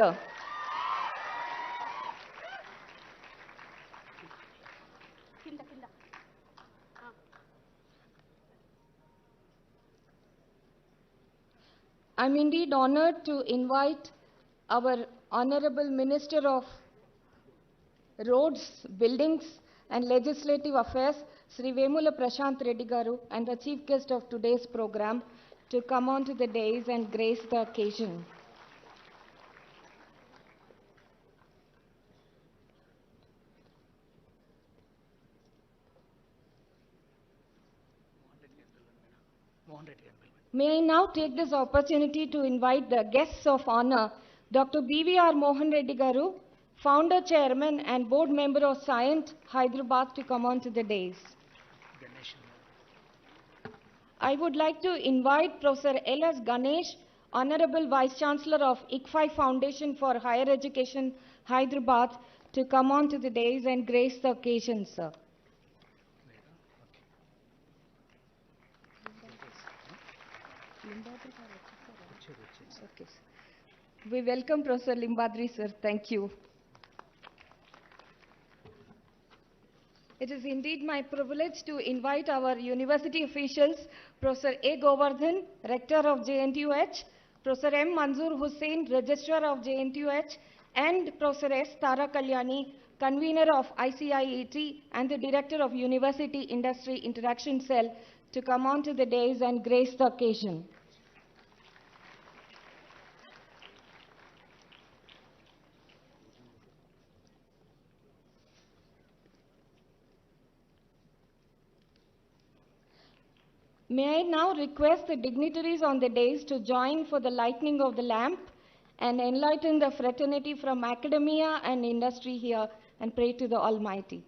Sir. I'm indeed honored to invite our Honorable Minister of Roads, Buildings and Legislative Affairs, Sri Vemula Prashant Reddy Garu, and the chief guest of today's program to come onto the dais and grace the occasion. May I now take this opportunity to invite the guests of honor, Dr. B.V.R. Mohan Reddy Garu, Founder, Chairman and Board Member of Scient, Hyderabad, to come on to the dais. I would like to invite Professor L.S. Ganesh, Honorable Vice Chancellor of ICFI Foundation for Higher Education, Hyderabad, to come on to the dais and grace the occasion, sir. Okay, sir. We welcome Professor Limbadri, sir. Thank you. It is indeed my privilege to invite our university officials, Professor A. Govardhan, Rector of JNTU, Professor M. Manzoor Hussain, Registrar of JNTU, and Professor S. Tara Kalyani, Convener of ICIET and the Director of University Industry Interaction Cell, to come on to the dais and grace the occasion. May I now request the dignitaries on the dais to join for the lighting of the lamp and enlighten the fraternity from academia and industry here, and pray to the Almighty.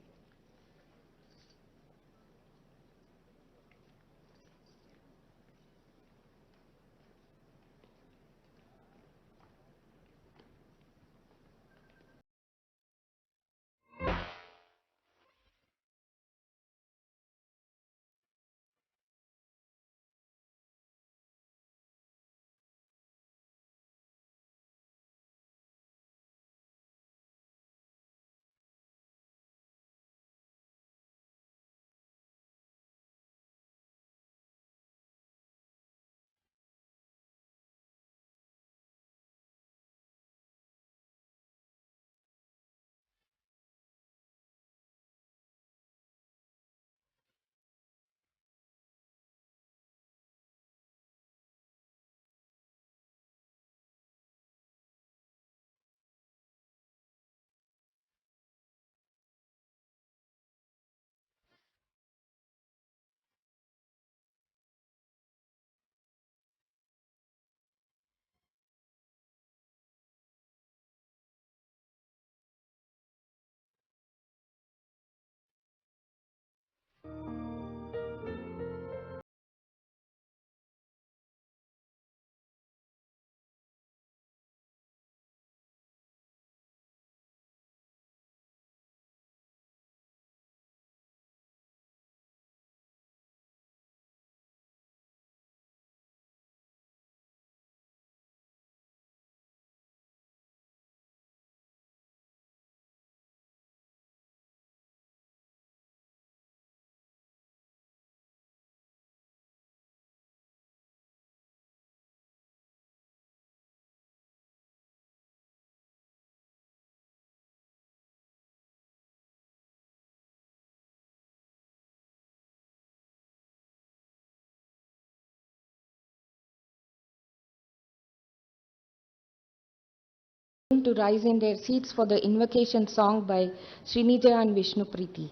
To rise in their seats for the invocation song by Srinija and Vishnu Preeti.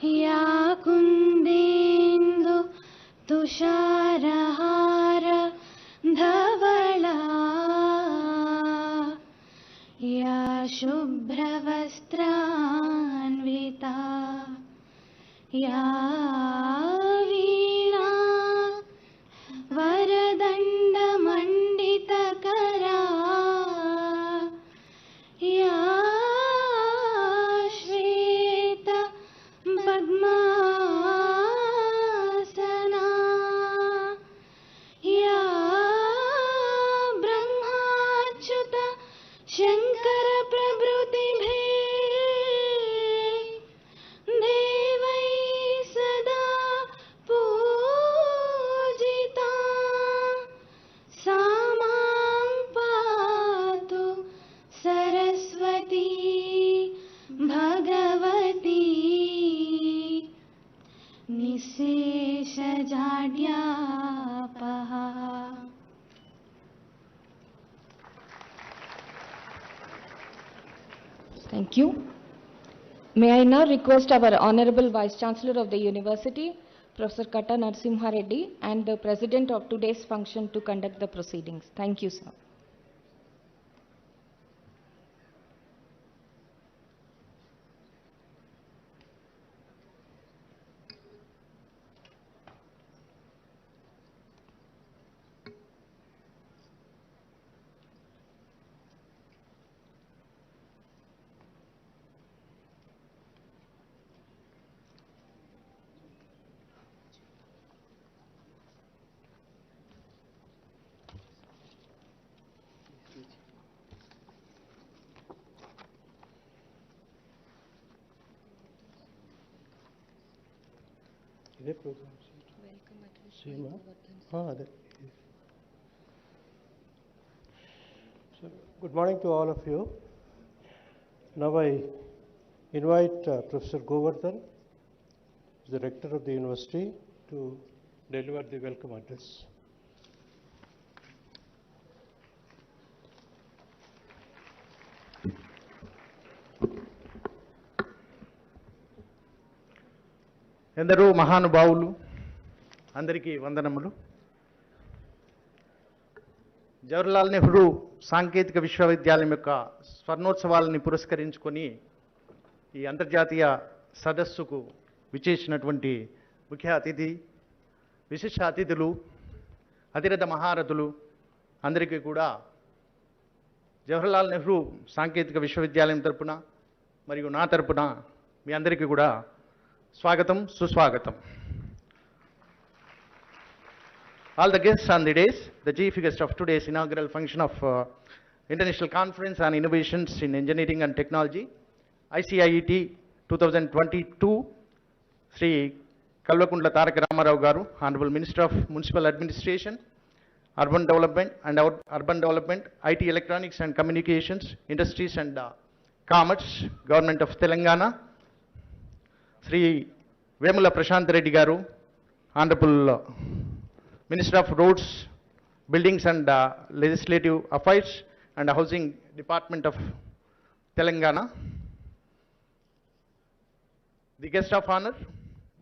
Ya kundendu tusharahara dhavala ya shubhravastranvita ya Padmasana जाड्यापः. Thank you. May I now request our Honorable Vice Chancellor of the University, Professor Katta Narasimha Reddy, and the President of today's function to conduct the proceedings. Thank you, sir. ఇదే programme సేమా అదే. So, good morning to all of you. Now I invite Professor Govardhan, the rector of the university, to deliver the welcome address. ఎందరో మహానుభావులు అందరికీ వందనములు. జవహర్లాల్ నెహ్రూ సాంకేతిక విశ్వవిద్యాలయం యొక్క స్వర్ణోత్సవాలని పురస్కరించుకొని ఈ అంతర్జాతీయ సదస్సుకు విచేసినటువంటి ముఖ్య అతిథి, విశిష్ట అతిథులు, అతిరథ మహారథులు అందరికీ కూడా జవహర్లాల్ నెహ్రూ సాంకేతిక విశ్వవిద్యాలయం తరపున మరియు నా తరపున మీ అందరికీ కూడా స్వాగతం, సుస్వాగతం. All the guests on the days, the chief guest of today's inaugural function of International Conference on Innovations in Engineering and Technology, ICIET 2022, Sri Kalvakundla Taraka Ramarao Garu, Honorable Minister of Municipal Administration, Urban Development and Urban Development, IT Electronics and Communications, Industries and Commerce, Government of Telangana, Sri Vemula Prashant Reddy Garu, Honorable Minister of Roads, Buildings and Legislative Affairs and Housing Department of Telangana. The guest of honor,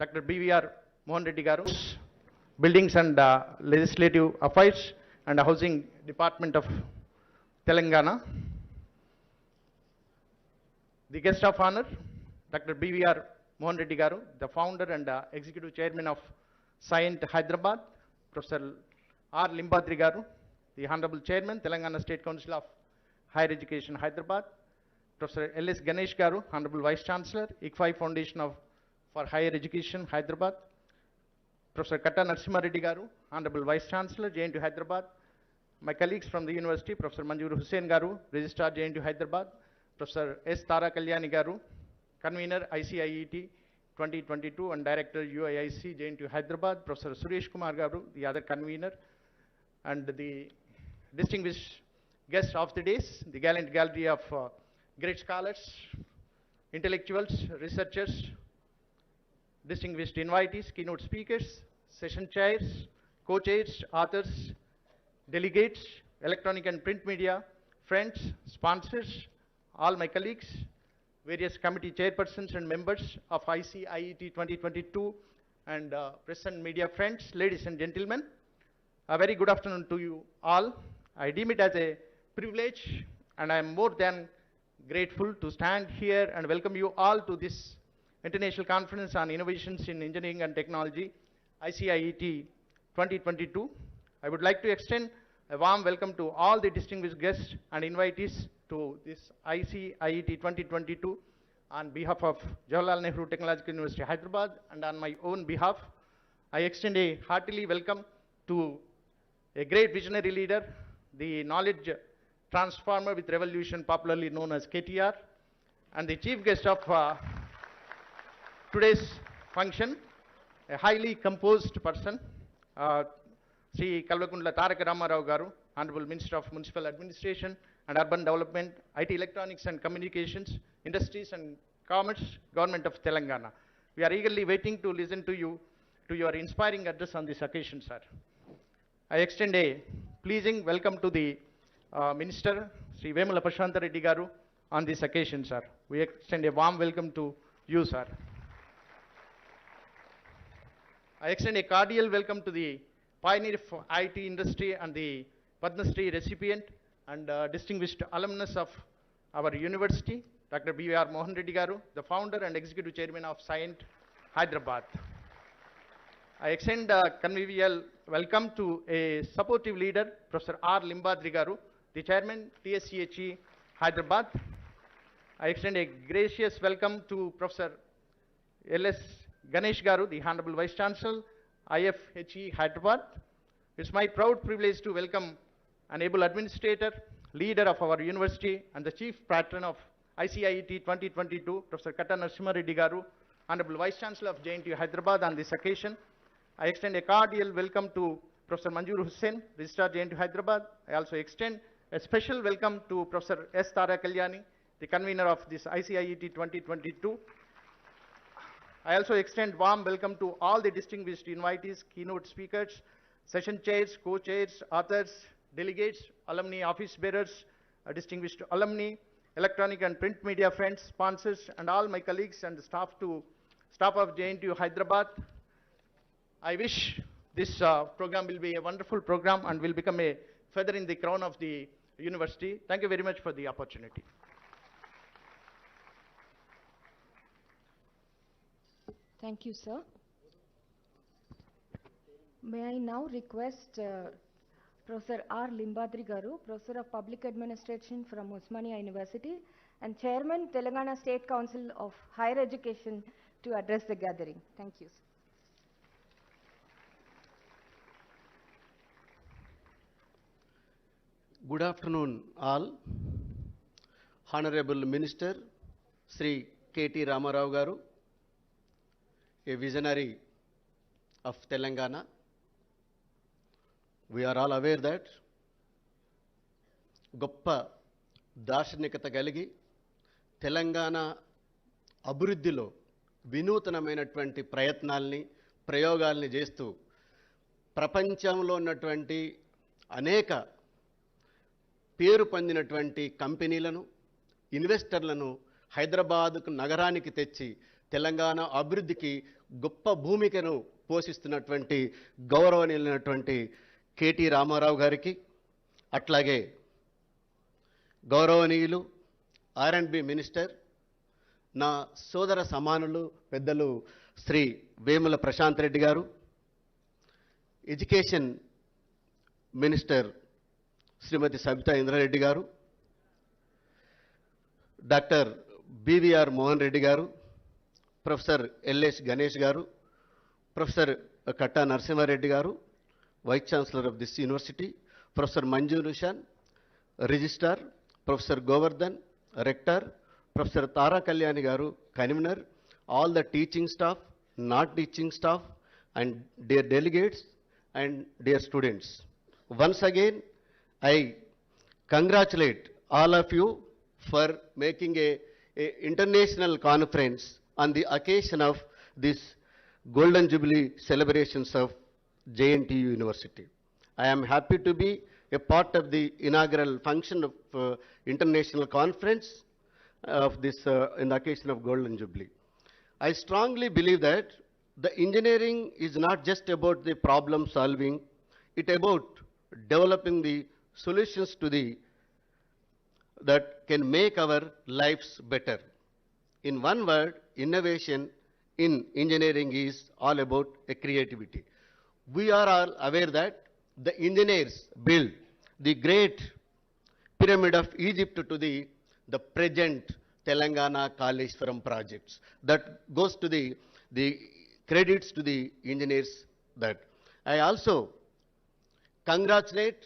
Dr. BVR Mohan Reddy Garu, Buildings and Legislative Affairs and Housing Department of Telangana. The guest of honor, Dr. BVR Mohan Reddy Garu, the founder and executive chairman of Scient Hyderabad, Professor R. Limbadri Garu, the honorable chairman, Telangana State Council of Higher Education Hyderabad, Professor L.S. Ganesh Garu, honorable vice chancellor, ICFI Foundation for Higher Education Hyderabad, Professor Katta Narasimha Reddy Garu, honorable vice chancellor, JNTU Hyderabad, my colleagues from the university, Professor Manjur Hussain Garu, registrar JNTU Hyderabad, Professor S. Tara Kalyani Garu, convener ICIET 2022 and director UIIC JNTU Hyderabad, Professor Suresh Kumar Garu, the other convener, and the distinguished guests of the days, the gallant gallery of great scholars, intellectuals, researchers, distinguished invitees, keynote speakers, session chairs, co-chairs, authors, delegates, electronic and print media, friends, sponsors, all my colleagues, various committee chairpersons and members of ICIET 2022 and press and media friends, ladies and gentlemen, a very good afternoon to you all. I deem it as a privilege and I am more than grateful to stand here and welcome you all to this International Conference on Innovations in Engineering and Technology, ICIET 2022. I would like to extend a warm welcome to all the distinguished guests and invitees to this ICIET 2022 on behalf of Jawaharlal Nehru Technological University, Hyderabad, and on my own behalf, I extend a heartily welcome to a great visionary leader, the knowledge transformer with revolution, popularly known as KTR, and the chief guest of today's function, a highly composed person, Sri Kalvakundla Taraka Ramarao Garu, Honorable Minister of Municipal Administration and Urban Development, IT Electronics and Communications, Industries and Commerce, Government of Telangana. We are eagerly waiting to listen to you to your inspiring address on this occasion, sir. I extend a pleasing welcome to the Minister, Sri Vemula Prashantha Reddy Garu, on this occasion, sir. We extend a warm welcome to you, sir. I extend a cordial welcome to the pioneer of IT industry and the Padma Shri recipient and distinguished alumnus of our university, Dr. B.V.R. Mohan Reddy Garu, the founder and executive chairman of Scient, Hyderabad. I extend a convivial welcome to a supportive leader, Professor R. Limbadri Garu, the chairman, TSCHE, Hyderabad. I extend a gracious welcome to Professor L.S. Ganesh Garu, the Honorable Vice Chancellor, IFHE, Hyderabad. It's my proud privilege to welcome an able administrator, leader of our university, and the chief patron of ICIET 2022, Professor Katta Narasimha Reddy Garu, Honorable Vice Chancellor of JNTU, Hyderabad, on this occasion. I extend a cordial welcome to Professor Manzoor Hussain, Registrar JNTU, Hyderabad. I also extend a special welcome to Professor S. Tara Kalyani, the convener of this ICIET 2022. I also extend warm welcome to all the distinguished invitees, keynote speakers, session chairs, co-chairs, authors, delegates, alumni, office bearers, distinguished alumni, electronic and print media friends, sponsors, and all my colleagues and staff of JNTU Hyderabad. I wish this program will be a wonderful program and will become a feather in the crown of the university. Thank you very much for the opportunity. Thank you, sir. May I now request Professor R. Limbadri Garu, Professor of Public Administration from Osmania University and Chairman, Telangana State Council of Higher Education, to address the gathering. Thank you, sir. Good afternoon, all. Honorable Minister, Sri K.T. Ramarao Garu, a visionary of Telangana. We are all aware that గొప్ప దార్శనికత కలిగి తెలంగాణ అభివృద్ధిలో వినూతనమైనటువంటి ప్రయత్నాల్ని ప్రయోగాల్ని చేస్తూ ప్రపంచంలో ఉన్నటువంటి అనేక పేరు పొందినటువంటి కంపెనీలను ఇన్వెస్టర్లను హైదరాబాద్ నగరానికి తెచ్చి తెలంగాణ అభివృద్ధికి గొప్ప భూమికను పోషిస్తున్నటువంటి గౌరవనీయులైనటువంటి కేటీ రామారావు గారికి, అట్లాగే గౌరవనీయులు R&B మినిస్టర్, నా సోదర సమానులు పెద్దలు శ్రీ వేముల ప్రశాంత్ రెడ్డి గారు, ఎడ్యుకేషన్ మినిస్టర్ శ్రీమతి సబితా ఇంద్రారెడ్డి గారు, డాక్టర్ BVR మోహన్ రెడ్డి గారు, ప్రొఫెసర్ LS గణేష్ గారు, professor Katta Narasimha Reddy garu, vice chancellor of this university, professor Manzoor Hussain, registrar, professor Govardhan, rector, professor Tara Kalyani garu, convenor, all the teaching staff, not teaching staff, and dear delegates and dear students. Once again, I congratulate all of you for making a international conference on the occasion of this Golden Jubilee celebrations of JNTU University. I am happy to be a part of the inaugural function of international conference of this in the occasion of Golden Jubilee. I strongly believe that the engineering is not just about the problem solving, it about developing the solutions to the that can make our lives better. In one word, innovation in engineering is all about a creativity. We are all aware that the engineers built the great pyramid of Egypt to the present Telangana Kaleshwaram projects. That goes to the credits to the engineers. That I also congratulate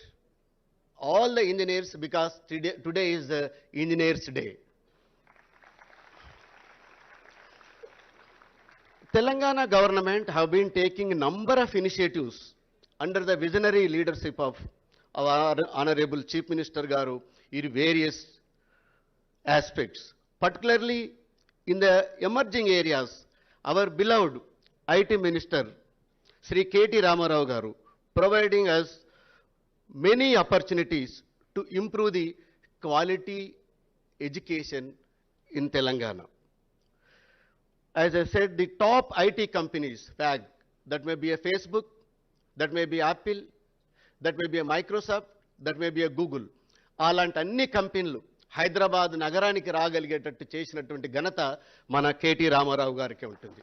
all the engineers because today is the Engineers Day. Telangana government have been taking a number of initiatives under the visionary leadership of our Honorable Chief Minister Garu in various aspects. Particularly in the emerging areas, our beloved IT Minister Sri K.T. Ramarao garu, providing us many opportunities to improve the quality education in Telangana. As I said, the top IT companies, FAG, that may be a Facebook, that may be Apple, that may be a Microsoft, that may be a Google. అలాంటి అన్ని కంపెనీలు హైదరాబాద్ నగరానికి రాగలిగేటట్టు చేసినటువంటి ఘనత మన KT Ramarao గారికి ఉంటుంది.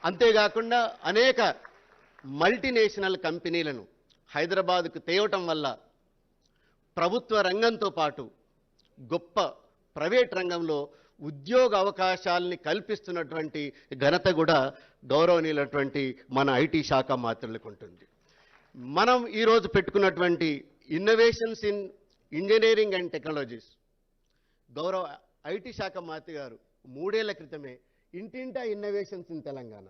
అంతేకాకుండా అనేక మల్టీనేషనల్ కంపెనీలను హైదరాబాద్కు తేవటం వల్ల ప్రభుత్వ రంగంతో పాటు గొప్ప ప్రైవేట్ రంగంలో ఉద్యోగ అవకాశాలని కల్పిస్తున్నటువంటి ఘనత కూడా గౌరవనీయులైనటువంటి మన ఐటీ శాఖ మాత్రులకు ఉంటుంది. మనం ఈరోజు పెట్టుకున్నటువంటి innovations in engineering and technologies, గౌరవ ఐటీ శాఖ మంత్రి గారు 3 ఏళ్ల క్రితమే ఇంటింటా ఇన్నోవేషన్స్ ఇన్ తెలంగాణ,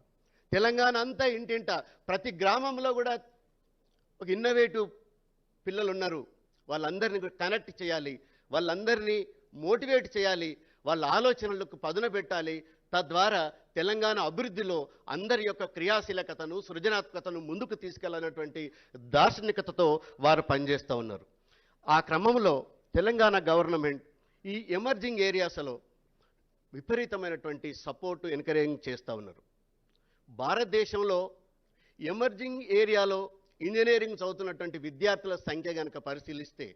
తెలంగాణ అంతా ఇంటింటా ప్రతి గ్రామంలో కూడా ఒక ఇన్నోవేటివ్ పిల్లలు ఉన్నారు, వాళ్ళందరినీ కనెక్ట్ చేయాలి, వాళ్ళందరినీ మోటివేట్ చేయాలి, వాళ్ళ ఆలోచనలకు పదును పెట్టాలి, తద్వారా తెలంగాణ అభివృద్ధిలో అందరి యొక్క క్రియాశీలకతను సృజనాత్మకతను ముందుకు తీసుకెళ్లాలన్నటువంటి దార్శనికతతో వారు పనిచేస్తూ ఉన్నారు. ఆ క్రమంలో తెలంగాణ గవర్నమెంట్ ఈ ఎమర్జింగ్ ఏరియాస్లో విపరీతమైనటువంటి సపోర్టు ఎంకరేజింగ్ చేస్తూ ఉన్నారు. భారతదేశంలో ఎమర్జింగ్ ఏరియాలో ఇంజనీరింగ్ చదువుతున్నటువంటి విద్యార్థుల సంఖ్య కనుక పరిశీలిస్తే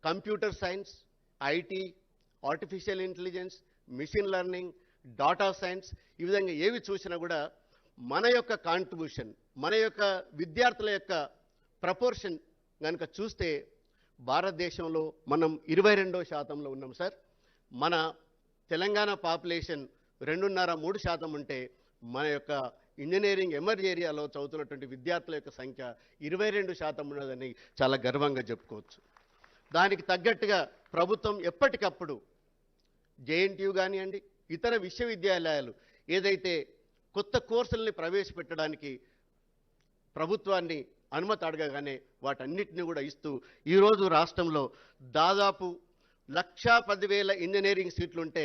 computer science, IT, artificial intelligence, machine learning, data science, ఈ విధంగా ఏవి చూసినా కూడా మన యొక్క కాంట్రిబ్యూషన్, మన యొక్క విద్యార్థుల యొక్క ప్రపోర్షన్ కనుక చూస్తే భారతదేశంలో మనం 22% ఉన్నాం సార్. మన తెలంగాణ పాపులేషన్ 2.5-3% ఉంటే మన యొక్క ఇంజనీరింగ్ ఎమర్జ్ ఏరియాలో చదువుతున్నటువంటి విద్యార్థుల యొక్క సంఖ్య 22% ఉన్నదని చాలా గర్వంగా చెప్పుకోవచ్చు. దానికి తగ్గట్టుగా ప్రభుత్వం ఎప్పటికప్పుడు JNTU కానివ్వండి, ఇతర విశ్వవిద్యాలయాలు ఏదైతే కొత్త కోర్సుల్ని ప్రవేశపెట్టడానికి ప్రభుత్వాన్ని అనుమతి అడగగానే వాటన్నిటిని కూడా ఇస్తూ ఈరోజు రాష్ట్రంలో దాదాపు 1,10,000 ఇంజనీరింగ్ సీట్లు ఉంటే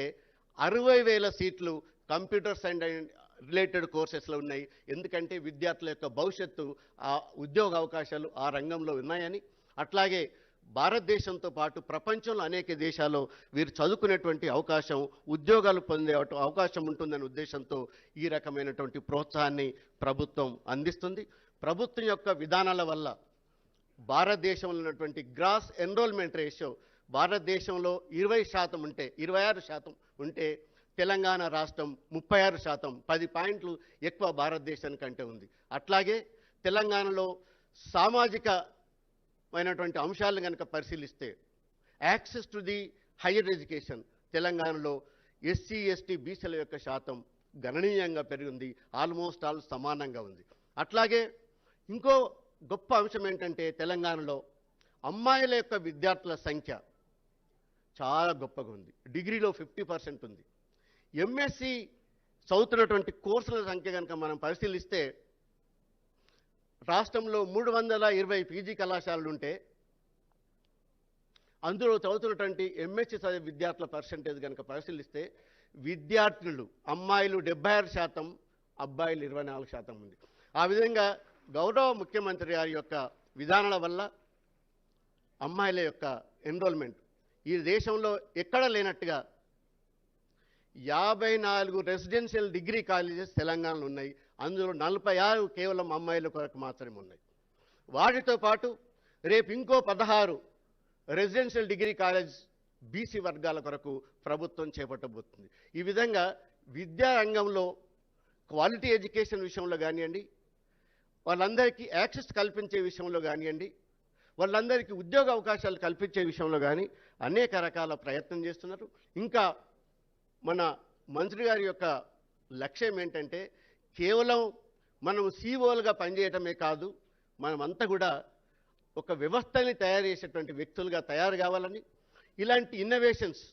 60,000 సీట్లు కంప్యూటర్ సైన్స్ అండ్ రిలేటెడ్ కోర్సెస్లో ఉన్నాయి. ఎందుకంటే విద్యార్థుల యొక్క భవిష్యత్తు, ఆ ఉద్యోగ అవకాశాలు ఆ రంగంలో ఉన్నాయని, అట్లాగే భారతదేశంతో పాటు ప్రపంచంలో అనేక దేశాల్లో వీరు చదువుకునేటువంటి అవకాశం, ఉద్యోగాలు పొందే అవకాశం ఉంటుందనే ఉద్దేశంతో ఈ రకమైనటువంటి ప్రోత్సాహాన్ని ప్రభుత్వం అందిస్తుంది. ప్రభుత్వం యొక్క విధానాల వల్ల భారతదేశంలో ఉన్నటువంటి గ్రాస్ ఎన్రోల్మెంట్ రేషియో భారతదేశంలో 20% ఉంటే 26% ఉంటే తెలంగాణ రాష్ట్రం 36%, 10 పాయింట్లు ఎక్కువ భారతదేశానికంటే ఉంది. అట్లాగే తెలంగాణలో సామాజికమైనటువంటి అంశాలను కనుక పరిశీలిస్తే access to the higher education తెలంగాణలో ఎస్సీ, ఎస్టీ, బీసీల యొక్క శాతం గణనీయంగా పెరిగింది, ఆల్మోస్ట్ ఆల్ సమానంగా ఉంది. అట్లాగే ఇంకో గొప్ప అంశం ఏంటంటే తెలంగాణలో అమ్మాయిల యొక్క విద్యార్థుల సంఖ్య చాలా గొప్పగా ఉంది. డిగ్రీలో 50% ఉంది. ఎంఎస్సి చదువుతున్నటువంటి కోర్సుల సంఖ్య కనుక మనం పరిశీలిస్తే రాష్ట్రంలో 320 పీజీ కళాశాలలు ఉంటే అందులో చదువుతున్నటువంటి ఎంఎస్సి చదివే విద్యార్థుల పర్సంటేజ్ కనుక పరిశీలిస్తే విద్యార్థులు అమ్మాయిలు 76%, అబ్బాయిలు 24% ఉంది. ఆ విధంగా గౌరవ ముఖ్యమంత్రి గారి యొక్క విధానాల వల్ల అమ్మాయిల యొక్క ఎన్రోల్మెంట్ ఈ దేశంలో ఎక్కడ లేనట్టుగా 54 రెసిడెన్షియల్ డిగ్రీ కాలేజెస్ తెలంగాణలో ఉన్నాయి. అందులో 46 కేవలం అమ్మాయిల కొరకు మాత్రమే ఉన్నాయి. వాటితో పాటు రేపు ఇంకో 16 రెసిడెన్షియల్ డిగ్రీ కాలేజ్ బీసీ వర్గాల కొరకు ప్రభుత్వం చేపట్టబోతుంది. ఈ విధంగా విద్యారంగంలో క్వాలిటీ ఎడ్యుకేషన్ విషయంలో కానివ్వండి, వాళ్ళందరికీ యాక్సెస్ కల్పించే విషయంలో కానివ్వండి, వాళ్ళందరికీ ఉద్యోగ అవకాశాలు కల్పించే విషయంలో కానీ అనేక రకాల ప్రయత్నం చేస్తున్నారు. ఇంకా మన మంత్రి గారి యొక్క లక్ష్యం ఏంటంటే కేవలం మనం సీఓలుగా పనిచేయటమే కాదు, మనమంతా కూడా ఒక వ్యవస్థని తయారు చేసేటువంటి వ్యక్తులుగా తయారు కావాలని, ఇలాంటి ఇన్నోవేషన్స్,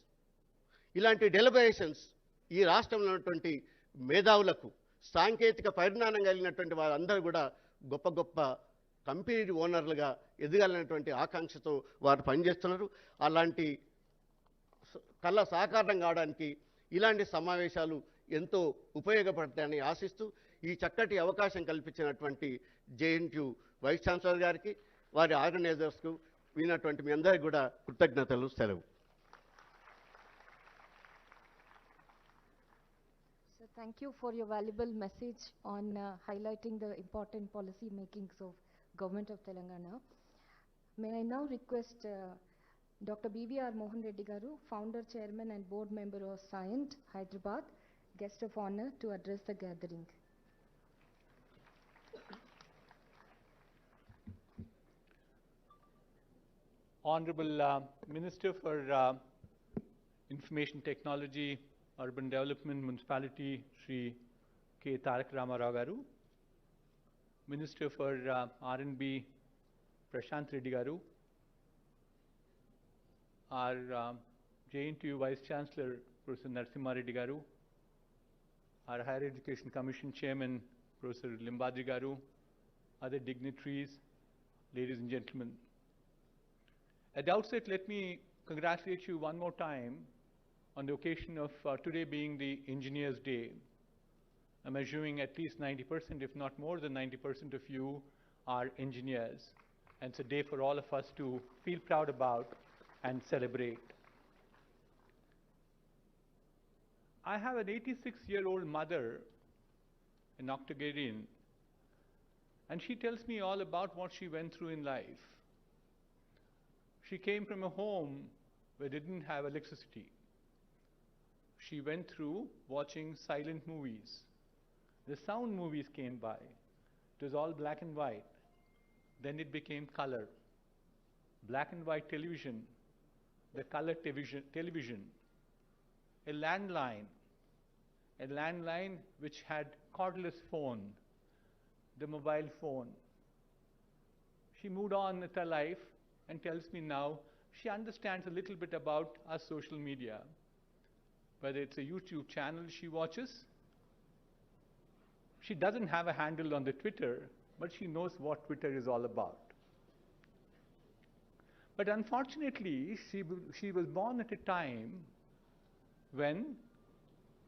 ఇలాంటి డెలిబరేషన్స్ ఈ రాష్ట్రంలో ఉన్నటువంటి మేధావులకు, సాంకేతిక పరిజ్ఞానం కలిగినటువంటి వారందరూ కూడా గొప్ప గొప్ప కంపెనీ ఓనర్లుగా ఎదగాలనేటువంటి ఆకాంక్షతో వారు పనిచేస్తున్నారు. అలాంటి కళ సాకారం కావడానికి ఇలాంటి సమావేశాలు ఎంతో ఉపయోగపడతాయని ఆశిస్తూ ఈ చక్కటి అవకాశం కల్పించినటువంటి JNTU వైస్ ఛాన్సలర్ గారికి, వారి ఆర్గనైజర్స్కు, విన్నటువంటి మీ అందరికీ కూడా కృతజ్ఞతలు. సెలవు. So thank you for your valuable message on highlighting the important policy makings of Government of Telangana. May I now request Dr. BVR Mohan Reddy Garu, Founder, Chairman and Board Member of Scient, Hyderabad, Guest of Honor, to address the gathering. Honorable Minister for Information Technology, Urban Development, Municipality, Shri K. Tarak Ramarao Garu, Minister for R&B, Prashant Reddy Garu, our JNTU Vice Chancellor, Professor Narasimha Reddy Garu, our Higher Education Commission Chairman, Professor Limbadri Garu, other dignitaries, ladies and gentlemen. At the outset, let me congratulate you one more time on the occasion of today being the Engineers' Day. I'm assuming at least 90%, if not more than 90% of you are engineers. And it's a day for all of us to feel proud about and celebrate. I have an 86-year-old mother, an octogenarian, and she tells me all about what she went through in life. She came from a home where they didn't have electricity. She went through watching silent movies. The sound movies came by. It was all black and white. Then it became color. Black and white television, the color television, a landline which had cordless phone, the mobile phone. She moved on with her life and tells me now she understands a little bit about our social media, whether it's a YouTube channel she watches. She doesn't have a handle on the Twitter, but she knows what Twitter is all about. But unfortunately, she was born at a time when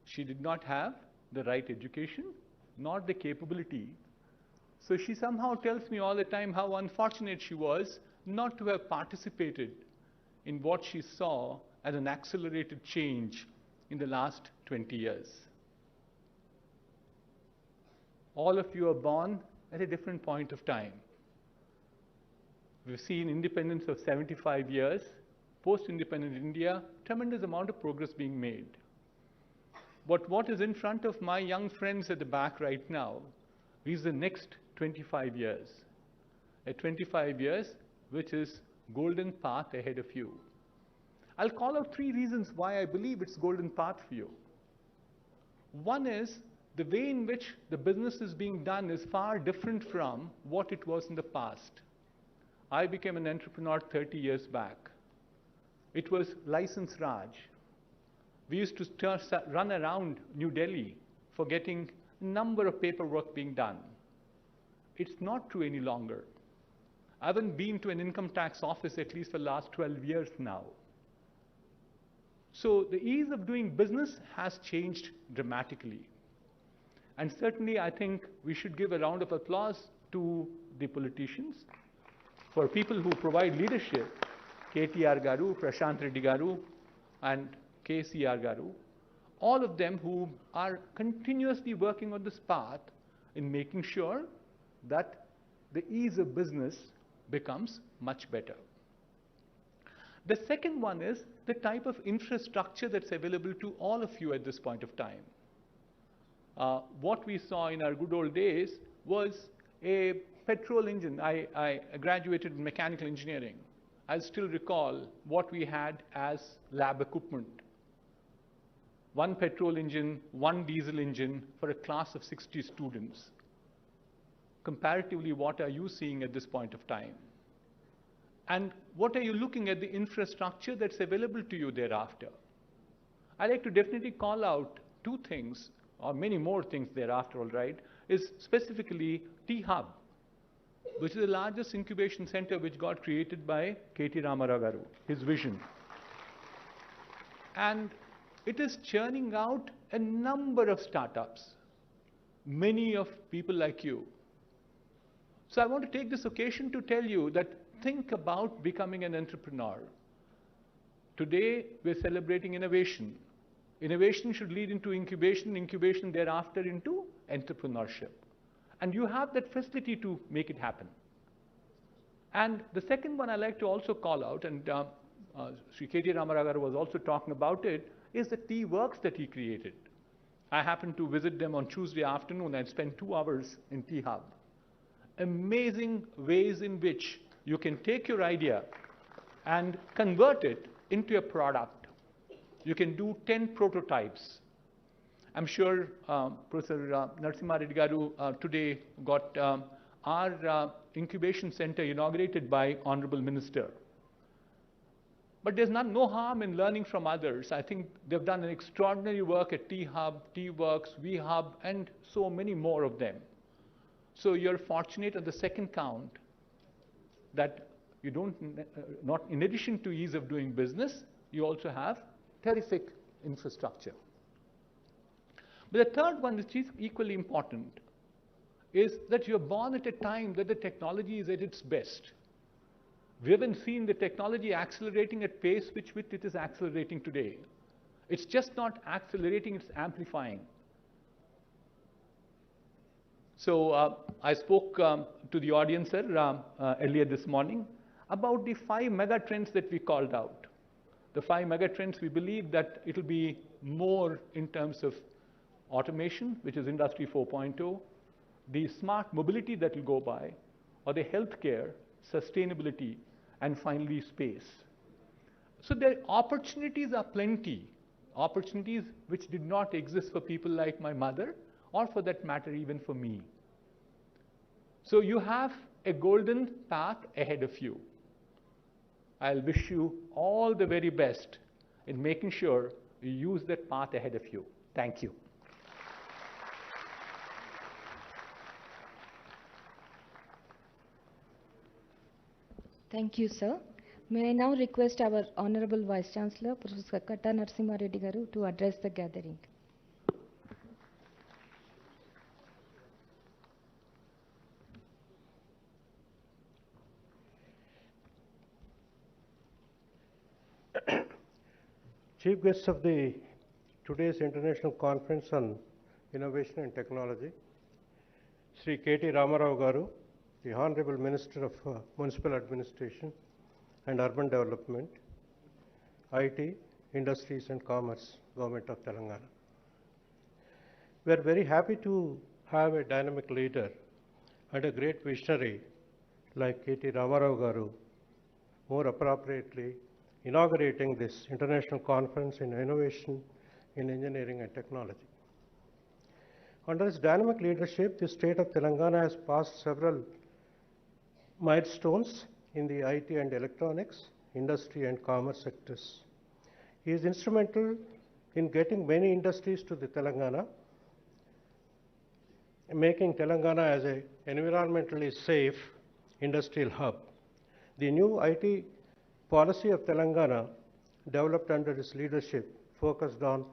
she did not have the right education, nor the capability. So she somehow tells me all the time how unfortunate she was not to have participated in what she saw as an accelerated change in the last 20 years. All of you are born at a different point of time. We've seen independence of 75 years, post-independent India, tremendous amount of progress being made. But what is in front of my young friends at the back right now is the next 25 years. A 25 years which is golden path ahead of you. I'll call out 3 reasons why I believe it's golden path for you. One is the way in which the business is being done is far different from what it was in the past. I became an entrepreneur 30 years back. It was license Raj. We used to run around New Delhi for getting a number of paperwork being done. It's not true any longer. I haven't been to an income tax office at least for the last 12 years now. So the ease of doing business has changed dramatically. And certainly I think we should give a round of applause to the politicians, for people who provide leadership, KTR Garu, Prashant Reddy Garu, and KCR Garu, all of them who are continuously working on this path in making sure that the ease of business becomes much better. The second one is the type of infrastructure that's available to all of you at this point of time. What we saw in our good old days was a petrol engine. I graduated in mechanical engineering. I still recall what we had as lab equipment. 1 petrol engine, 1 diesel engine for a class of 60 students. Comparatively, what are you seeing at this point of time? And what are you looking at the infrastructure that's available to you thereafter? I like to definitely call out 2 things, or many more things thereafter, all right, is specifically T-Hub, which is the largest incubation center which got created by K.T. Ramarao Garu, his vision. And it is churning out a number of startups. many of people like you. So I want to take this occasion to tell you that think about becoming an entrepreneur. Today, we're celebrating innovation. Innovation should lead into incubation, incubation thereafter into entrepreneurship. And you have that facility to make it happen. And the second one I like to also call out, and Sri K.T. Ramarao was also talking about it, is the tea works that he created. I happened to visit them on Tuesday afternoon and spent 2 hours in Tea Hub. Amazing ways in which you can take your idea and convert it into a product. You can do 10 prototypes. I'm sure Professor Narasimha Reddy Garu today got our incubation center inaugurated by Honorable Minister. But there's no harm in learning from others. I think they've done an extraordinary work at Tea Hub, Tea Works, V Hub, and so many more of them. So you're fortunate at the second count that you don't, not in addition to ease of doing business, you also have terrific infrastructure. But the third one, which is equally important, is that you're born at a time that the technology is at its best. We haven't seen the technology accelerating at pace which it is accelerating today. It's just not accelerating, it's amplifying. So I spoke to the audience earlier this morning about the 5 mega trends that we called out. The 5 mega trends, we believe that it will be more in terms of automation, which is Industry 4.0, the smart mobility that will go by, or the healthcare, sustainability, and finally space. So the opportunities are plenty, opportunities which did not exist for people like my mother, or for that matter, even for me. So you have a golden path ahead of you. I'll wish you all the very best in making sure you use that path ahead of you. Thank you. Thank you, sir. May I now request our Honorable Vice Chancellor, Professor Katta Narasimha Reddy Garu, to address the gathering. Chief guests of today's International Conference on Innovation and Technology, Sri K.T. Ramarao Garu, the Honorable Minister of Municipal Administration and Urban Development, IT, Industries and Commerce, Government of Telangana. We are very happy to have a dynamic leader and a great visionary like K.T. Ramarao Garu, more appropriately inaugurating this International Conference in Innovation in Engineering and Technology. Under his dynamic leadership, the state of Telangana has passed several milestones in the IT and electronics, industry and commerce sectors. He is instrumental in getting many industries to the Telangana, making Telangana as an environmentally safe industrial hub. The new IT policy of Telangana, developed under his leadership, focused on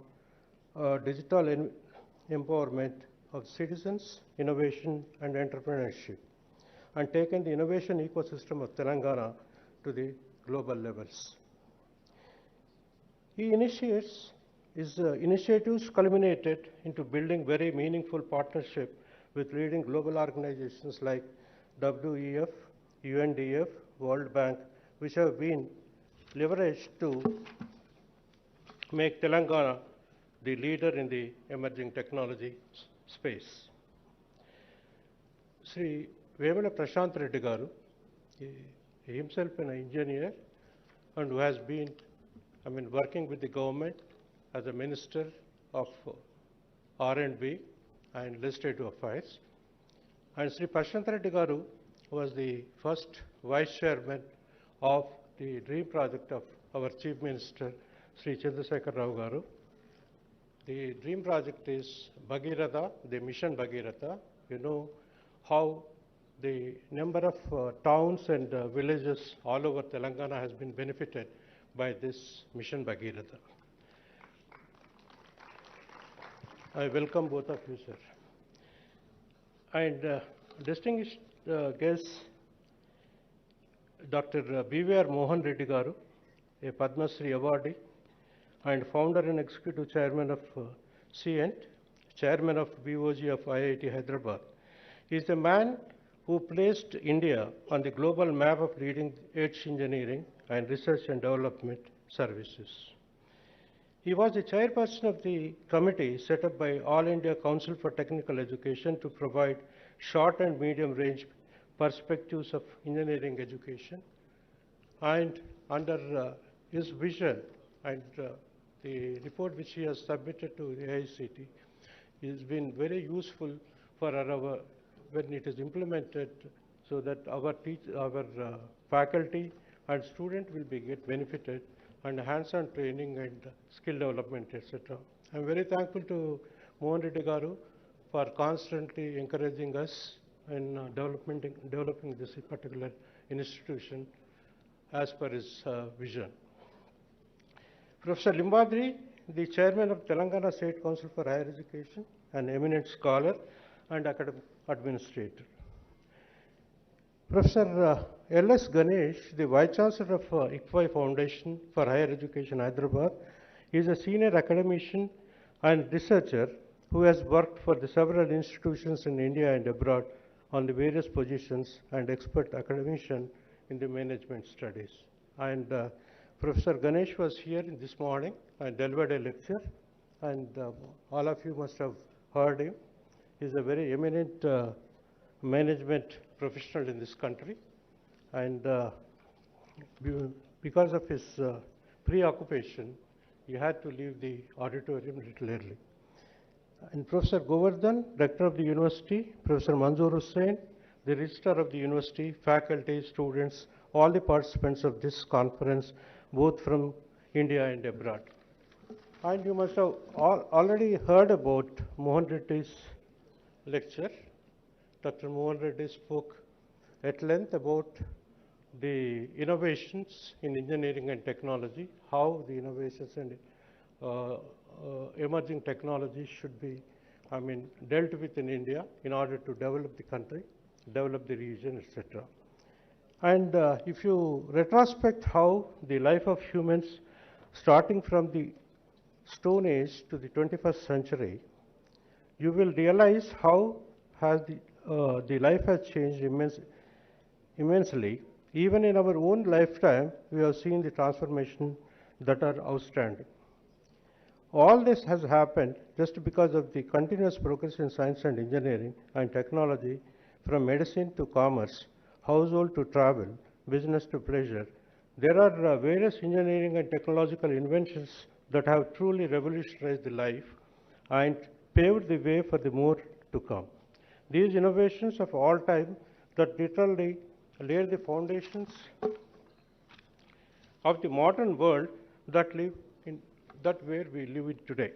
digital empowerment of citizens, innovation and entrepreneurship, and taken the innovation ecosystem of Telangana to the global levels. His initiatives culminated into building very meaningful partnership with leading global organizations like WEF, UNDF, World Bank, which have been leveraged to make Telangana the leader in the emerging technology space. Sri Vemula Prashant Reddy Garu, himself an engineer and who has been working with the government as a Minister of R&B and Legislative Affairs. And Sri Prashant Reddy Garu was the first Vice Chairman of the dream project of our Chief Minister, Sri Chandrasekhar Rao Garu. The dream project is Bhagiratha, the mission Bhagiratha. You know how the number of towns and villages all over Telangana has been benefited by this mission Bhagiratha. I welcome both of you, sir. And distinguished guests, Dr. B.V.R. Mohan Reddy Garu, a Padma Shri awardee and founder and executive chairman of CENT, chairman of BOG of IIT Hyderabad. He is the man who placed India on the global map of leading edge engineering and research and development services. He was the chairperson of the committee set up by All India Council for Technical Education to provide short and medium range perspectives of engineering education. And under his vision and the report which he has submitted to the AICT has been very useful for our when it is implemented, so that our faculty and student will get benefited, and hands-on training and skill development, etc. I'm very thankful to Mohan Reddy Garu for constantly encouraging us in developing this particular institution as per his vision. Professor Limbadri, the chairman of Telangana State Council for Higher Education, an eminent scholar and academic administrator. Professor L.S. Ganesh, the Vice Chancellor of ICFI Foundation for Higher Education, Hyderabad, is a senior academician and researcher who has worked for the several institutions in India and abroad on the various positions, and expert academician in the management studies. And Professor Ganesh was here this morning and delivered a lecture, and all of you must have heard him. He's a very eminent management professional in this country, and because of his preoccupation, he had to leave the auditorium a little early. And Professor Govardhan, Rector of the University, Professor Manzoor Hussain, the Registrar of the University, faculty, students, all the participants of this conference, both from India and abroad. And you must have already heard about Mohan Reddy's lecture. Dr. Mohan Reddy spoke at length about the innovations in engineering and technology, how the innovations and emerging technologies should be, dealt with in India in order to develop the country, develop the region, etc. And if you retrospect how the life of humans, starting from the Stone Age to the 21st century, you will realize how has the life has changed immensely. Even in our own lifetime, we have seen the transformation that are outstanding. All this has happened just because of the continuous progress in science and engineering and technology, from medicine to commerce, household to travel, business to pleasure. There are various engineering and technological inventions that have truly revolutionized the life and paved the way for the more to come. These innovations of all time that literally lay the foundations of the modern world that where we live in today.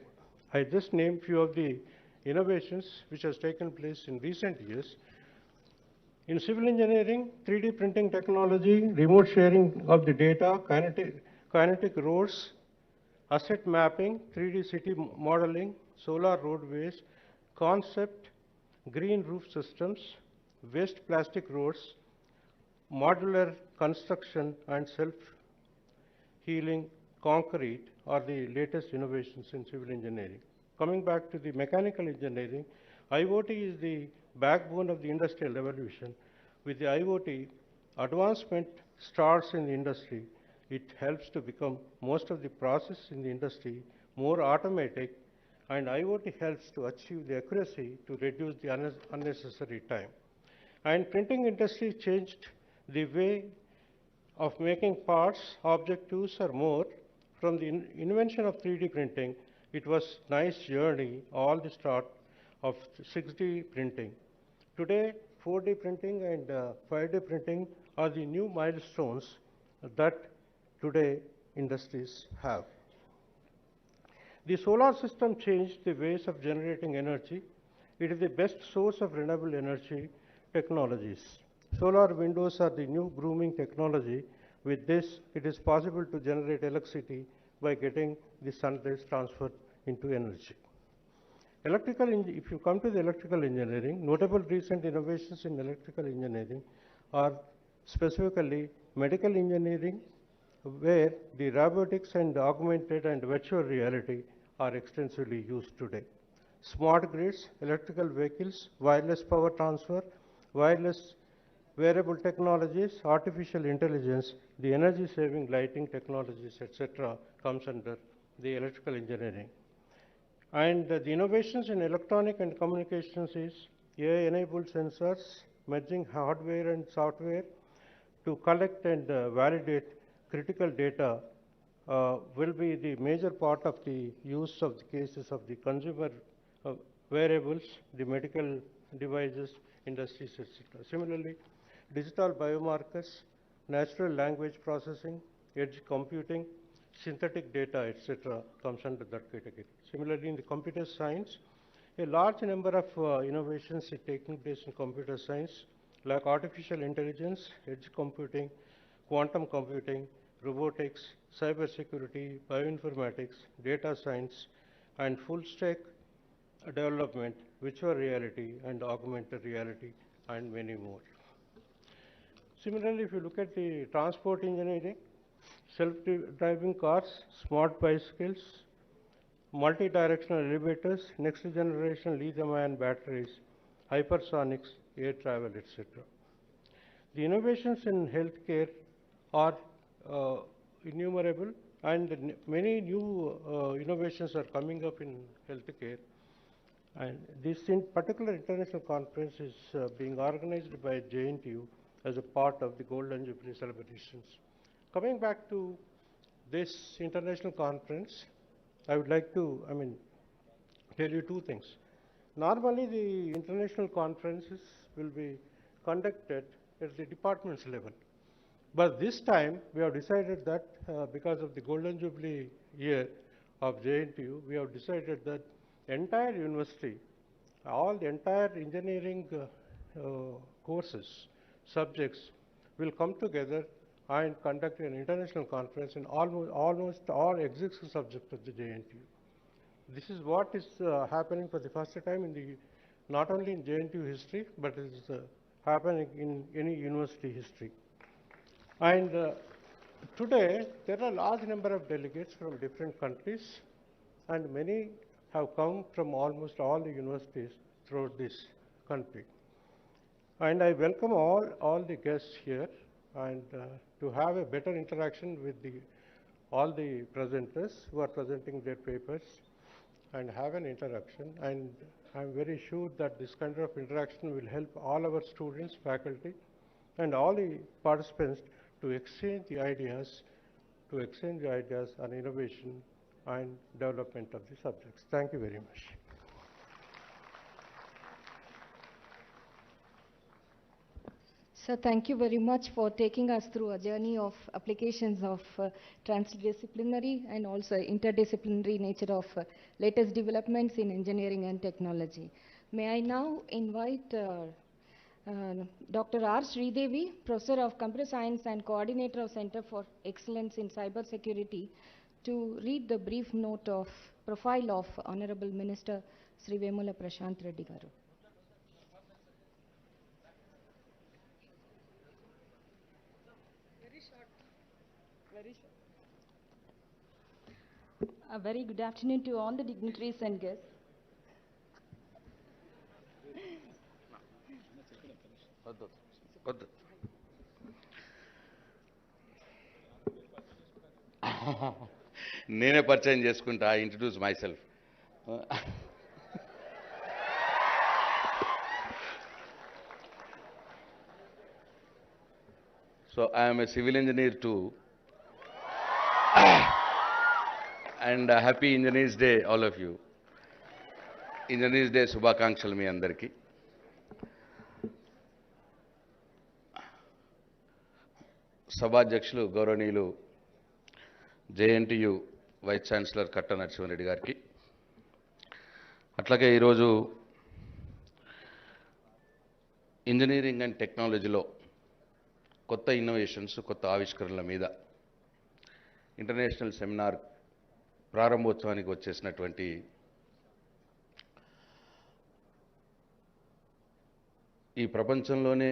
I just named few of the innovations which has taken place in recent years. In civil engineering, 3D printing technology, remote sharing of the data, kinetic roads, asset mapping, 3D city modeling, solar roadways, concept, green roof systems, waste plastic roads, modular construction, and self-healing concrete are the latest innovations in civil engineering. Coming back to the mechanical engineering, IoT is the backbone of the industrial revolution. With the IoT, advancement starts in the industry. It helps to become most of the process in the industry more automatic, and IoT helps to achieve the accuracy to reduce the unnecessary time. And printing industry changed the way of making parts, objectives, or more. From the invention of 3D printing, it was nice journey, all the start of 6D printing. Today, 4D printing and 5D printing are the new milestones that today industries have. The solar system changed the ways of generating energy. It is the best source of renewable energy technologies. Solar windows are the new grooming technology. With this, it is possible to generate electricity by getting the sun rays transferred into energy. If you come to the electrical engineering, notable recent innovations in electrical engineering are specifically medical engineering, where the robotics and augmented and virtual reality are extensively used today. Smart grids, electrical vehicles, wireless power transfer, wireless wearable technologies, artificial intelligence, the energy saving lighting technologies, etc., comes under the electrical engineering. And the innovations in electronic and communications is AI-enabled sensors, merging hardware and software to collect and validate critical data will be the major part of the use of the cases of the consumer wearables, the medical devices, industries, etc. Similarly, digital biomarkers, natural language processing, edge computing, synthetic data, etc., comes under that category. Similarly, in the computer science, a large number of innovations are taking place in computer science, like artificial intelligence, edge computing, quantum computing, robotics, cybersecurity, bioinformatics, data science, and full stack development, virtual reality, and augmented reality, and many more. Similarly, if you look at the transport engineering, self-driving cars, smart bicycles, multi-directional elevators, next generation lithium-ion batteries, hypersonics, air travel, etc. The innovations in healthcare are innumerable, and many new innovations are coming up in healthcare. And this in particular international conference is being organized by JNTU as a part of the Golden Jubilee celebrations. Coming back to this international conference, I would like to, tell you two things. Normally, the international conferences will be conducted at the departments level. But this time, we have decided that because of the Golden Jubilee year of JNTU, we have decided that entire university, all the entire engineering courses, subjects will come together and conduct an international conference in almost all existing subjects of the JNTU. This is what is happening for the first time in the, not only in JNTU history, but it is happening in any university history. And today, there are a large number of delegates from different countries, and many have come from almost all the universities throughout this country. And I welcome all the guests here, and to have a better interaction with all the presenters who are presenting their papers, and have an interaction. And I'm very sure that this kind of interaction will help all our students, faculty, and all the participants to exchange the ideas on innovation and development of the subjects. Thank you very much. Sir, thank you very much for taking us through a journey of applications of transdisciplinary and also interdisciplinary nature of latest developments in engineering and technology. May I now invite Dr. R. Sridevi, Professor of Computer Science and Coordinator of Center for Excellence in Cybersecurity, to read the brief note of profile of Honorable Minister Sri Vemula Prashant Reddy Garu. A very good afternoon to all the dignitaries and guests. నేనే పరిచయం చేసుకుంటా, introduce my self. So I am a civil engineer too. And happy Engineers Day, all of you. Engineers Day శుభాకాంక్షలు మీ అందరికీ. సభాధ్యక్షులు గౌరవనీయులు JNTU vice chancellor కట్ట నరసింహారెడ్డి గారికి, అట్లాగే ఈరోజు ఇంజనీరింగ్ అండ్ టెక్నాలజీలో కొత్త ఇన్నోవేషన్స్, కొత్త ఆవిష్కరణల మీద ఇంటర్నేషనల్ సెమినార్ ప్రారంభోత్సవానికి వచ్చేసినటువంటి ఈ ప్రపంచంలోనే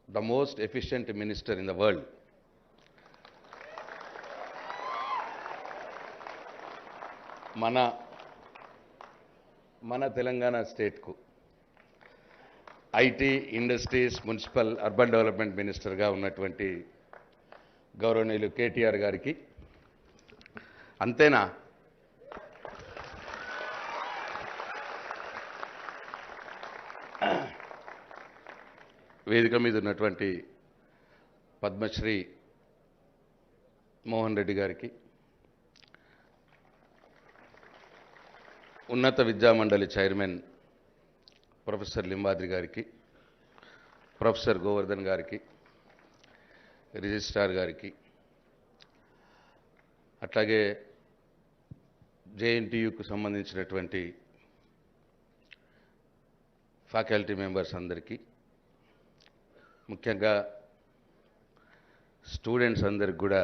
the most efficient minister in the world. మన తెలంగాణ స్టేట్కు IT, industries, municipal, urban development మినిస్టర్గా ఉన్నటువంటి గౌరవనీయులు కేటీఆర్ గారికి, అంతేనా, వేదిక మీద ఉన్నటువంటి పద్మశ్రీ మోహన్ రెడ్డి గారికి, ఉన్నత విద్యామండలి చైర్మన్ ప్రొఫెసర్ లింబాద్రి గారికి, ప్రొఫెసర్ గోవర్ధన్ గారికి, రిజిస్ట్రార్ గారికి, అట్లాగే JNTUకు సంబంధించినటువంటి ఫ్యాకల్టీ మెంబర్స్ అందరికీ, ముఖ్యంగా స్టూడెంట్స్ అందరికి కూడా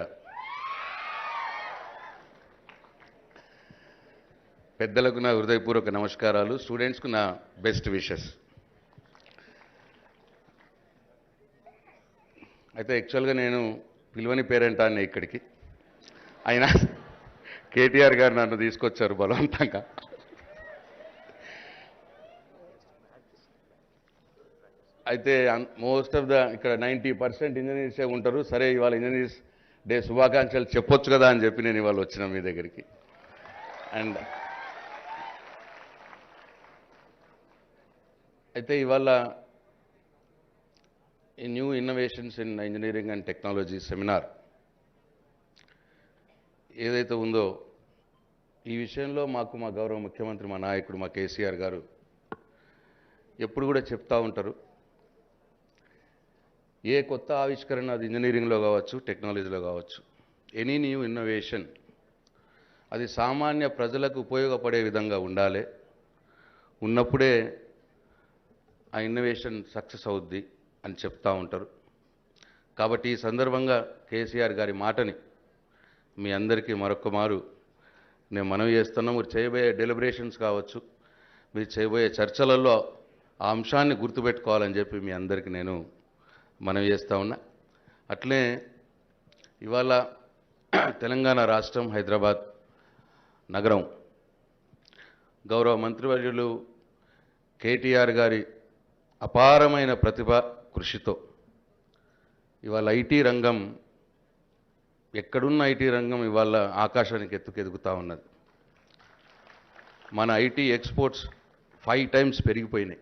పెద్దలకు నా హృదయపూర్వక నమస్కారాలు, స్టూడెంట్స్కు నా బెస్ట్ విషెస్. అయితే యాక్చువల్గా నేను పిలువని పేరెంటాన్ని ఇక్కడికి, అయినా కేటీఆర్ గారు నన్ను తీసుకొచ్చారు బలవంతంగా. అయితే మోస్ట్ ఆఫ్ ద ఇక్కడ 90% ఇంజనీర్సే ఉంటారు. సరే, ఇవాళ ఇంజనీర్స్ డే శుభాకాంక్షలు చెప్పొచ్చు కదా అని చెప్పి నేను ఇవాళ వచ్చిన మీ దగ్గరికి. అండ్ అయితే ఇవాళ ఈ new innovations in engineering and technology seminar ఏదైతే ఉందో, ఈ విషయంలో మాకు మా గౌరవ ముఖ్యమంత్రి, మా నాయకుడు, మా కేసీఆర్ గారు ఎప్పుడు కూడా చెప్తా ఉంటారు, ఏ కొత్త ఆవిష్కరణ, అది ఇంజనీరింగ్లో కావచ్చు, టెక్నాలజీలో కావచ్చు, ఎనీ న్యూ ఇన్నోవేషన్ అది సామాన్య ప్రజలకు ఉపయోగపడే విధంగా ఉండాలి. ఉన్నప్పుడే ఆ ఇన్నోవేషన్ సక్సెస్ అవుద్ది అని చెప్తా ఉంటారు. కాబట్టి ఈ సందర్భంగా కేసీఆర్ గారి మాటని మీ అందరికీ మరొక మారు నేను మనవి చేస్తున్నాం. మీరు చేయబోయే డెలిబరేషన్స్ కావచ్చు, మీరు చేయబోయే చర్చలలో ఆ అంశాన్ని గుర్తుపెట్టుకోవాలని చెప్పి మీ అందరికీ నేను మనవి చేస్తూ ఉన్నా. అట్లే ఇవాళ తెలంగాణ రాష్ట్రం, హైదరాబాద్ నగరం, గౌరవ మంత్రివర్యులు కేటీఆర్ గారి అపారమైన ప్రతిభ, కృషితో ఇవాళ ఐటీ రంగం, ఎక్కడున్న ఐటీ రంగం ఇవాళ ఆకాశానికి ఎత్తుకెదుగుతూ ఉన్నది. మన ఐటీ ఎక్స్పోర్ట్స్ 5 times పెరిగిపోయినాయి.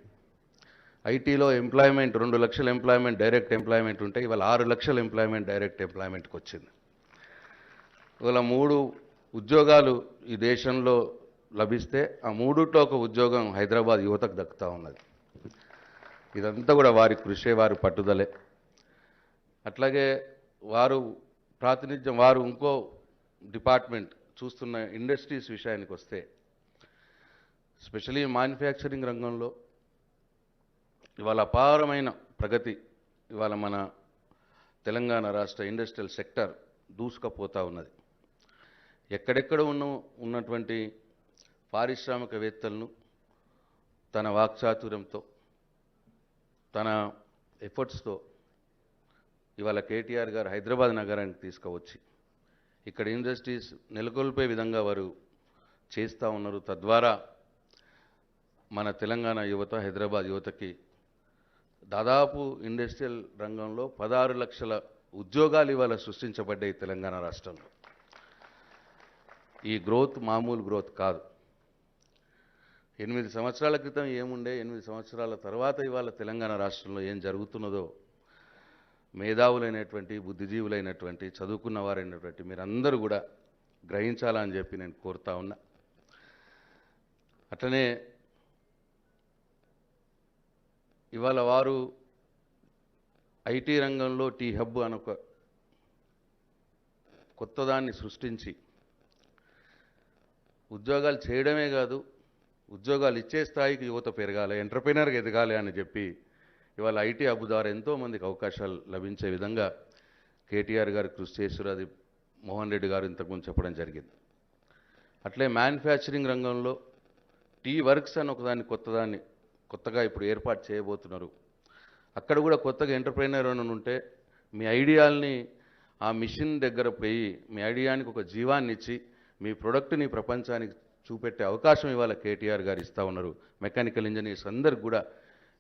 ఐటీలో ఎంప్లాయ్మెంట్ 2 లక్షల ఎంప్లాయ్మెంట్, డైరెక్ట్ ఎంప్లాయ్మెంట్ ఉంటే ఇవాళ 6 లక్షల ఎంప్లాయ్మెంట్ డైరెక్ట్ ఎంప్లాయ్మెంట్కి వచ్చింది. ఇవాళ 3 ఉద్యోగాలు ఈ దేశంలో లభిస్తే ఆ 3లో ఒక ఉద్యోగం హైదరాబాద్ యువతకు దక్కుతూ ఉన్నది. ఇదంతా కూడా వారి కృషే, వారి పట్టుదలే. అట్లాగే వారు ప్రాతినిధ్యం, వారు ఇంకో డిపార్ట్మెంట్ చూస్తున్న ఇండస్ట్రీస్ విషయానికి వస్తే, స్పెషలీ మ్యానుఫ్యాక్చరింగ్ రంగంలో ఇవాళ అపారమైన ప్రగతి ఇవాళ మన తెలంగాణ రాష్ట్ర ఇండస్ట్రియల్ సెక్టర్ దూసుకుపోతూ ఉన్నది. ఎక్కడెక్కడ ఉన్నటువంటి పారిశ్రామికవేత్తలను తన వాక్చాతుర్యంతో, తన ఎఫర్ట్స్తో ఇవాళ కేటీఆర్ గారు హైదరాబాద్ నగరానికి తీసుకువచ్చి ఇక్కడ ఇండస్ట్రీస్ నెలకొల్పే విధంగా వారు చేస్తూ ఉన్నారు. తద్వారా మన తెలంగాణ యువత, హైదరాబాద్ యువతకి దాదాపు ఇండస్ట్రియల్ రంగంలో 16 లక్షల ఉద్యోగాలు ఇవాళ సృష్టించబడ్డాయి తెలంగాణ రాష్ట్రంలో. ఈ గ్రోత్ మామూలు గ్రోత్ కాదు. 8 సంవత్సరాల క్రితం ఏముండే, 8 సంవత్సరాల తర్వాత ఇవాళ తెలంగాణ రాష్ట్రంలో ఏం జరుగుతున్నదో మేధావులైనటువంటి, బుద్ధిజీవులైనటువంటి, చదువుకున్న వారైనటువంటి మీరందరూ కూడా గ్రహించాలని చెప్పి నేను కోరుతా ఉన్నా. అట్లనే ఇవాళ వారు ఐటీ రంగంలో టీ హబ్ అనొక కొత్తదాన్ని సృష్టించి ఉద్యోగాలు చేయడమే కాదు, ఉద్యోగాలు ఇచ్చే స్థాయికి యువత పెరగాలి, ఎంటర్ప్రెనర్గా ఎదగాలి అని చెప్పి ఇవాళ ఐటీ హబ్ ద్వారా ఎంతోమందికి అవకాశాలు లభించే విధంగా కేటీఆర్ గారు కృషి చేశారు. అది మోహన్ రెడ్డి గారు ఇంతకుముందు చెప్పడం జరిగింది. అట్లే మ్యానుఫ్యాక్చరింగ్ రంగంలో టీ వర్క్స్ అని ఒకదాన్ని కొత్తదాన్ని కొత్తగా ఇప్పుడు ఏర్పాటు చేయబోతున్నారు. అక్కడ కూడా కొత్తగా ఎంటర్ప్రైనర్ అని ఉంటే మీ ఐడియాల్ని ఆ మిషన్ దగ్గర పోయి మీ ఐడియానికి ఒక జీవాన్ని ఇచ్చి మీ ప్రొడక్ట్ని ప్రపంచానికి చూపెట్టే అవకాశం ఇవాళ కేటీఆర్ గారు ఇస్తూ ఉన్నారు. మెకానికల్ ఇంజనీర్స్ అందరికి కూడా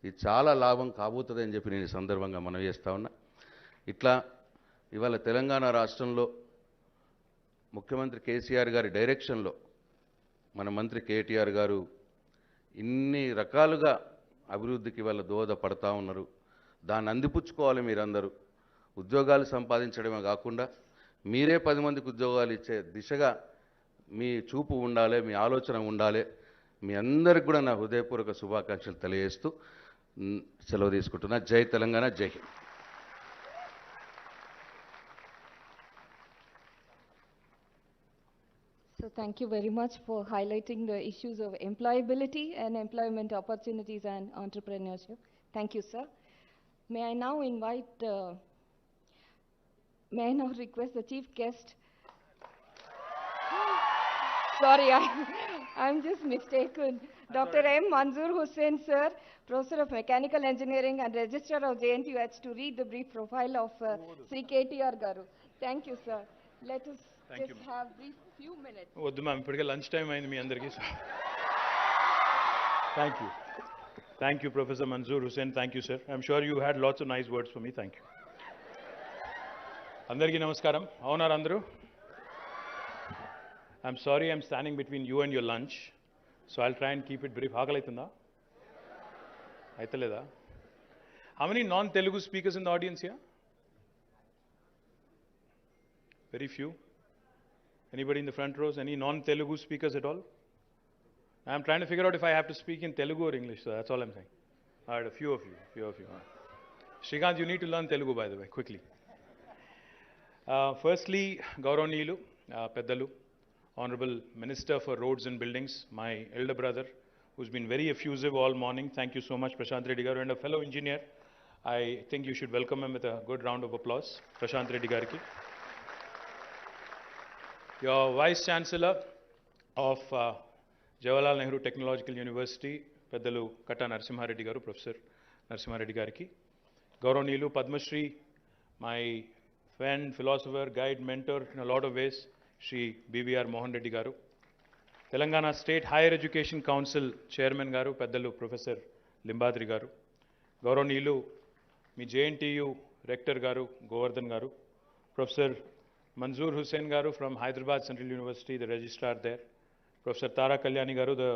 ఇది చాలా లాభం కాబోతుంది అని చెప్పి నేను ఈ సందర్భంగా మనవి చేస్తూ ఉన్నా. ఇట్లా ఇవాళ తెలంగాణ రాష్ట్రంలో ముఖ్యమంత్రి కేసీఆర్ గారి డైరెక్షన్లో మన మంత్రి కేటీఆర్ గారు ఇన్ని రకాలుగా అభివృద్ధికి ఇవాళ దోహదపడతా ఉన్నారు. దాన్ని అందిపుచ్చుకోవాలి మీరందరూ. ఉద్యోగాలు సంపాదించడమే కాకుండా మీరే 10 మందికి ఉద్యోగాలు ఇచ్చే దిశగా మీ చూపు ఉండాలి, మీ ఆలోచన ఉండాలి. మీ అందరికి కూడా నా హృదయపూర్వక శుభాకాంక్షలు తెలియజేస్తూ సెలవు తీసుకుంటున్నా. జై తెలంగాణ, జై Hind. So thank you very much for highlighting the issues of employability and employment opportunities and entrepreneurship. Thank you, sir. May I now request the chief guest. Sorry, I'm just mistaken. Dr. M. Manzoor Hussain, sir, Professor of Mechanical Engineering and Registrar of JNTU, to read the brief profile of Sri KTR Garu. Thank you, sir. Let us just have brief few minutes. వద్దు ma'am, ఇప్పటికే lunch time అయింది మీ అందరికీ. Thank you professor Manzoor Hussain. Thank you sir. I'm sure you had lots of nice words for me. Thank you. అందరికీ నమస్కారం. అవునారు అందరూ? I'm sorry I'm standing between you and your lunch, so I'll try and keep it brief. ఆకలి అవుతుందా? అయితలేదా? How many non Telugu speakers in the audience here? Very few. Anybody in the front rows? Any non-Telugu speakers at all? I'm trying to figure out if I have to speak in Telugu or English, so that's all I'm saying. All right, a few of you. Shrikant, you need to learn Telugu, by the way, quickly. Firstly, Gauranilu, Peddalu, Honorable Minister for Roads and Buildings, my elder brother, who's been very effusive all morning. Thank you so much, Prashant Reddy Garu, and a fellow engineer. I think you should welcome him with a good round of applause, Prashant Reddy Gariki. Your Vice Chancellor of Jawaharlal Nehru Technological University, Peddalu Katta Narasimha Reddy Garu, Professor Narasimha Reddy Gariki. Gauranilu Padma Shri, my friend, philosopher, guide, mentor in a lot of ways, Shri BVR Mohan Reddy Garu. Telangana State Higher Education Council Chairman Garu, Peddalu Professor Limbadri Garu. Gauranilu, mi JNTU Rector Garu, Govardhan Garu. Professor Manzoor Hussain Garu from Hyderabad Central University, the registrar there. Professor Tara Kalyani Garu, the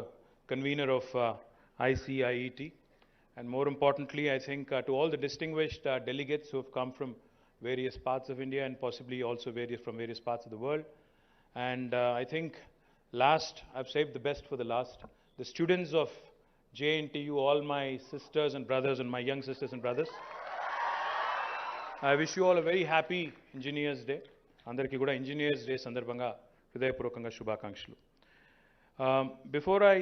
convener of ICIET. And more importantly, I think to all the distinguished delegates who have come from various parts of India and possibly also from various parts of the world. And I think last, I've saved the best for the last, the students of JNTU, all my sisters and brothers and my young sisters and brothers. I wish you all a very happy Engineers Day. అందరికీ కూడా engineers day సందర్భంగా హృదయపూర్వకంగా శుభాకాంక్షలు. Before I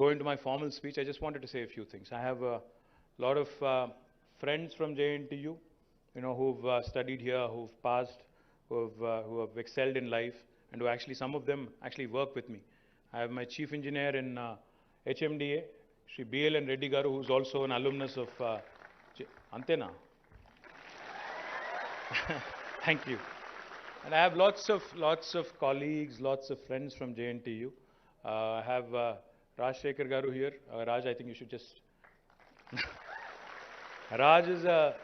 go into my formal speech, I just wanted to say a few things. I have a lot of friends from JNTU, who've studied here, who've passed, who have excelled in life, and who actually, some of them actually work with me. I have my chief engineer in HMDA, Shri BLN Reddy Garu, who's also an alumnus of Antena. Thank you. And I have lots of colleagues, lots of friends from JNTU. I have Raj Shekhar Garu here. Raj, I think you should just... Raj is a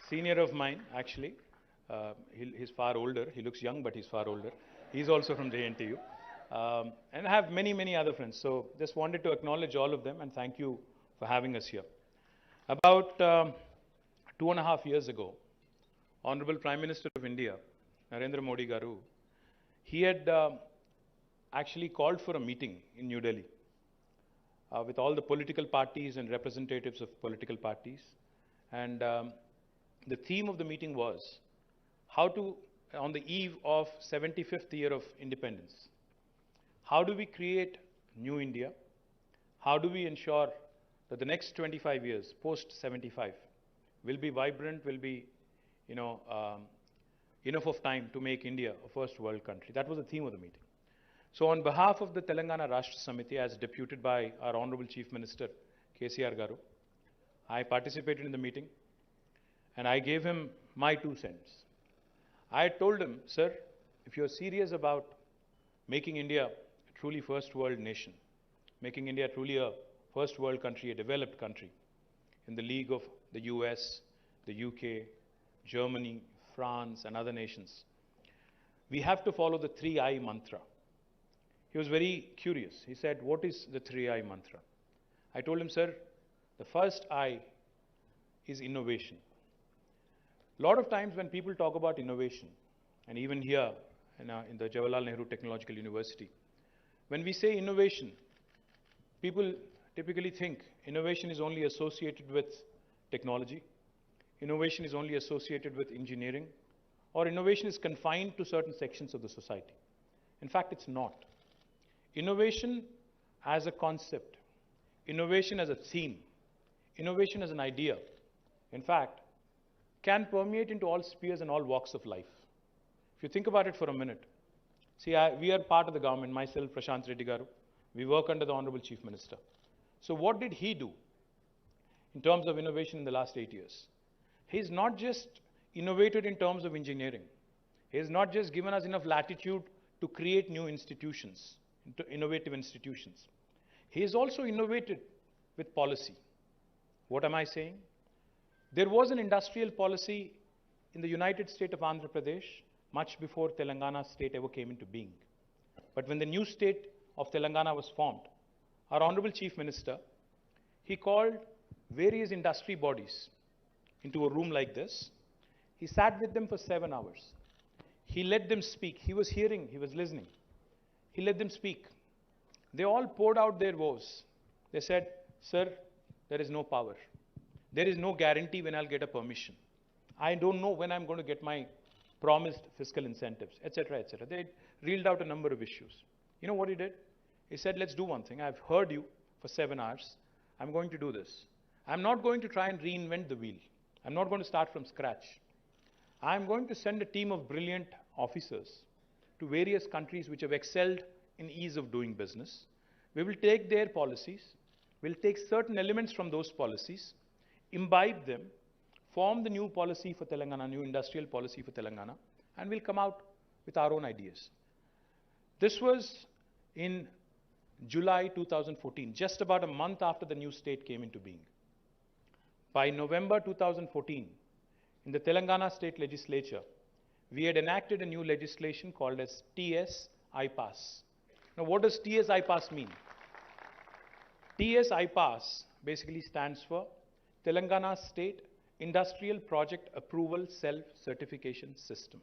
senior of mine, actually. He's far older. He looks young, but he's far older. He's also from JNTU. And I have many, many other friends. So just wanted to acknowledge all of them and thank you for having us here. About 2.5 years ago, Honorable Prime Minister of India, Narendra Modi Garu, he had actually called for a meeting in New Delhi with all the political parties and representatives of political parties. And the theme of the meeting was how to, on the eve of 75th year of independence, how do we create new India? How do we ensure that the next 25 years, post 75, will be vibrant, will be, enough of time to make India a first world country. That was the theme of the meeting. So on behalf of the Telangana Rashtra Samiti, as deputed by our Honorable Chief Minister KCR Garu. I participated in the meeting and I gave him my 2 cents. I told him, sir, if you're serious about making India a truly first world nation, making India truly a first world country, a developed country, in the league of the US, the UK, Germany, France, and other nations, we have to follow the 3I mantra. He was very curious. He said, what is the 3I mantra? I told him, sir, the first I is innovation. A lot of times when people talk about innovation, and even here in the Jawaharlal Nehru Technological University, when we say innovation, people typically think innovation is only associated with technology, innovation is only associated with engineering, or innovation is confined to certain sections of the society. In fact, it's not. Innovation as a concept, innovation as a theme, innovation as an idea, in fact, can permeate into all spheres and all walks of life. If you think about it for a minute, see, we are part of the government, myself, Prashant Reddy Garu, we work under the Honorable Chief Minister. So what did he do in terms of innovation in the last 8 years? He's not just innovated in terms of engineering. He has not just given us enough latitude to create new institutions, innovative institutions. He has also innovated with policy. What am I saying? There was an industrial policy in the United State of Andhra Pradesh much before Telangana state ever came into being. But when the new state of Telangana was formed, our Honorable Chief Minister, he called various industry bodies into a room like this. He sat with them for 7 hours. He let them speak. He was hearing, he was listening. He let them speak. They all poured out their woes. They said, sir, there is no power. There is no guarantee when I'll get a permission. I don't know when I'm going to get my promised fiscal incentives, etc., etc. They reeled out a number of issues. You know what he did? He said, let's do one thing. I've heard you for 7 hours. I'm going to do this. I'm not going to try and reinvent the wheel. I'm not going to start from scratch. I'm going to send a team of brilliant officers to various countries which have excelled in ease of doing business. We will take their policies. We'll take certain elements from those policies, imbibe them, form the new policy for Telangana, new industrial policy for Telangana, and we'll come out with our own ideas. This was in July 2014, just about a month after the new state came into being. By November 2014, in the Telangana state legislature, we had enacted a new legislation called as TS-IPAS. Now, what does TS-IPAS mean? TS-IPAS basically stands for Telangana State Industrial Project Approval Self-Certification System.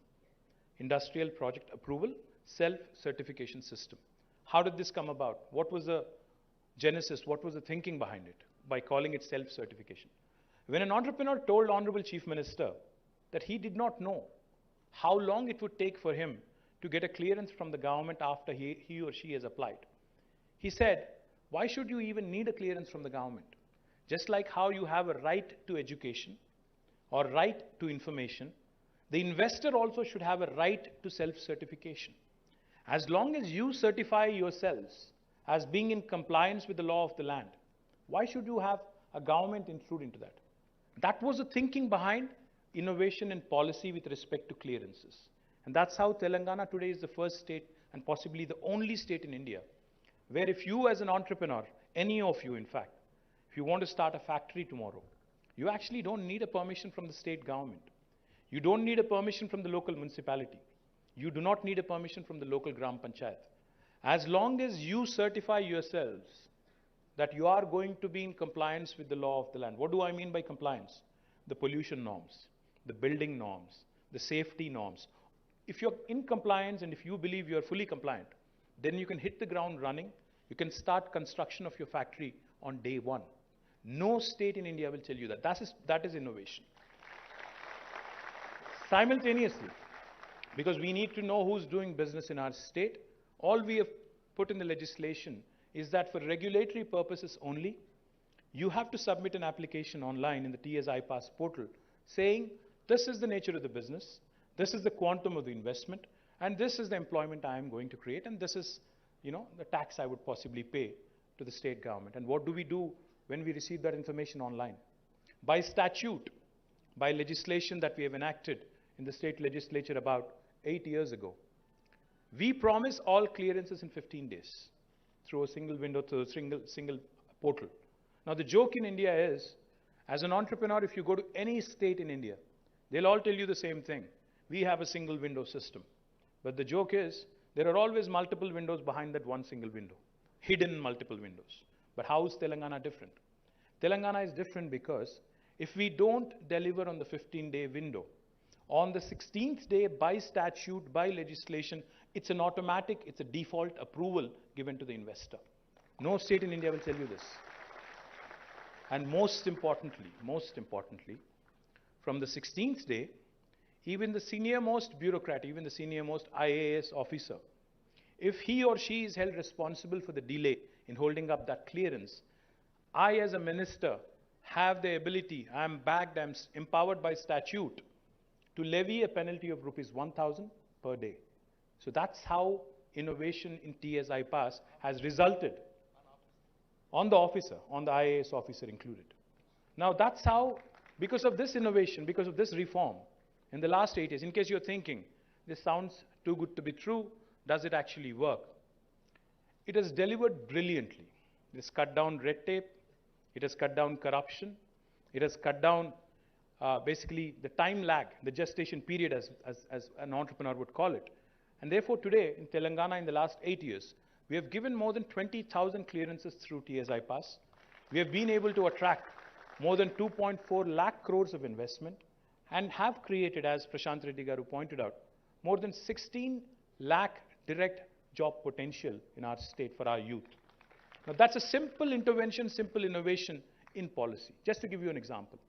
Industrial Project Approval Self-Certification System. How did this come about? What was the genesis? What was the thinking behind it by calling it self-certification? When an entrepreneur told Honorable Chief Minister that he did not know how long it would take for him to get a clearance from the government after he or she has applied, he said, why should you even need a clearance from the government? Just like how you have a right to education or right to information, the investor also should have a right to self-certification. As long as you certify yourselves as being in compliance with the law of the land, why should you have a government intrude into that? That was the thinking behind innovation and policy with respect to clearances. And that's how Telangana today is the first state and possibly the only state in India where if you as an entrepreneur, any of you in fact, if you want to start a factory tomorrow, you actually don't need a permission from the state government. You don't need a permission from the local municipality. You do not need a permission from the local Gram Panchayat. As long as you certify yourselves that you are going to be in compliance with the law of the land. What do I mean by compliance? The pollution norms, the building norms, the safety norms. If you're in compliance and if you believe you're fully compliant, then you can hit the ground running. You can start construction of your factory on day one. No state in India will tell you that. That is innovation. Simultaneously, because we need to know who's doing business in our state, all we have put in the legislation is that for regulatory purposes only, you have to submit an application online in the TS-IPAS portal saying, this is the nature of the business, this is the quantum of the investment, and this is the employment I am going to create, and this is, the tax I would possibly pay to the state government. And what do we do when we receive that information online. By statute, by legislation that we have enacted in the state legislature about 8 years ago, we promise all clearances in 15 days through a single window, through a single portal. Now the joke in India is, as an entrepreneur, if you go to any state in India, they'll all tell you the same thing. We have a single window system. But the joke is, there are always multiple windows behind that one single window, hidden multiple windows. But how is Telangana different? Telangana is different because if we don't deliver on the 15-day window, on the 16th day, by statute, by legislation, it's an automatic, it's a default approval given to the investor. No state in India will tell you this. And most importantly, from the 16th day, even the senior-most bureaucrat, even the senior-most IAS officer, if he or she is held responsible for the delay in holding up that clearance, I as a minister have the ability, I am backed, I am empowered by statute to levy a penalty of rupees 1,000 per day. So that's how innovation in TSI Pass has resulted on the officer, on the IAS officer included. Now that's how, because of this innovation, because of this reform, in the last 8 years, in case you're thinking, this sounds too good to be true, does it actually work? It has delivered brilliantly. It has cut down red tape, it has cut down corruption, it has cut down basically the time lag, the gestation period as an entrepreneur would call it. And therefore today in Telangana in the last 8 years, we have given more than 20,000 clearances through TSI Pass. We have been able to attract more than 2.4 lakh crores of investment and have created, as Prashant Reddy Garu pointed out, more than 16 lakh direct job potential in our state for our youth. Now that's a simple intervention, simple innovation in policy. Just to give you an example.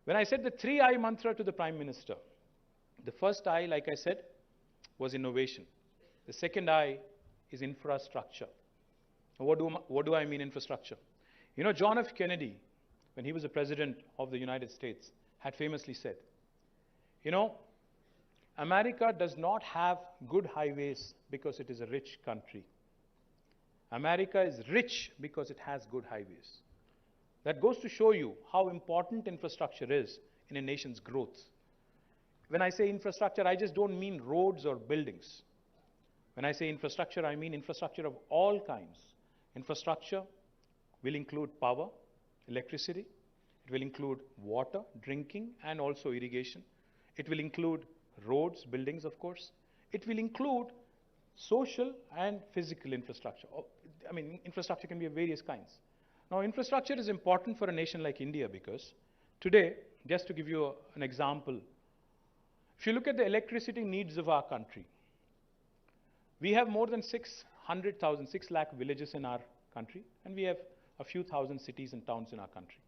When I said the 3I mantra to the Prime Minister, the first I, like I said, was innovation. The second I is infrastructure. Now, what do I mean infrastructure? You know, John F. Kennedy, when he was the President of the United States, had famously said, you know, America does not have good highways because it is a rich country. America is rich because it has good highways. That goes to show you how important infrastructure is in a nation's growth. When I say infrastructure, I just don't mean roads or buildings. When I say infrastructure, I mean infrastructure of all kinds. Infrastructure will include power, electricity. It will include water, drinking, and also irrigation. It will include roads, buildings, of course. It will include social and physical infrastructure. I mean, infrastructure can be of various kinds. Now, infrastructure is important for a nation like India because today, just to give you an example, if you look at the electricity needs of our country, we have more than 600,000, 6 lakh villages in our country, and we have a few thousand cities and towns in our country.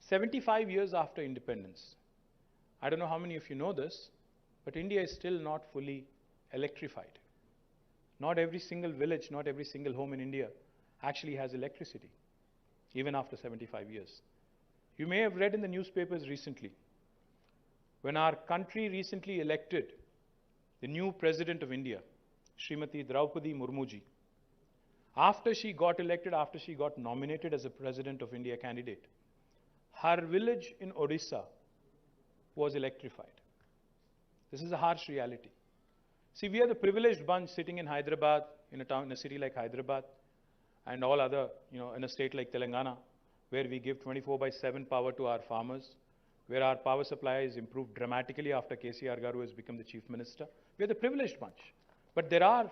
75 years after independence, I don't know how many of you know this, but India is still not fully electrified. Not every single village, not every single home in India actually has electricity, even after 75 years. You may have read in the newspapers recently, when our country recently elected the new President of India, Srimati Draupadi Murmuji, after she got elected, after she got nominated as a President of India candidate, her village in Odisha was electrified. This is a harsh reality. See, we are the privileged bunch sitting in Hyderabad, in a city like Hyderabad, and all other, in a state like Telangana, where we give 24/7 power to our farmers, where our power supply is improved dramatically after KCR Garu has become the Chief Minister. We are the privileged bunch. But there are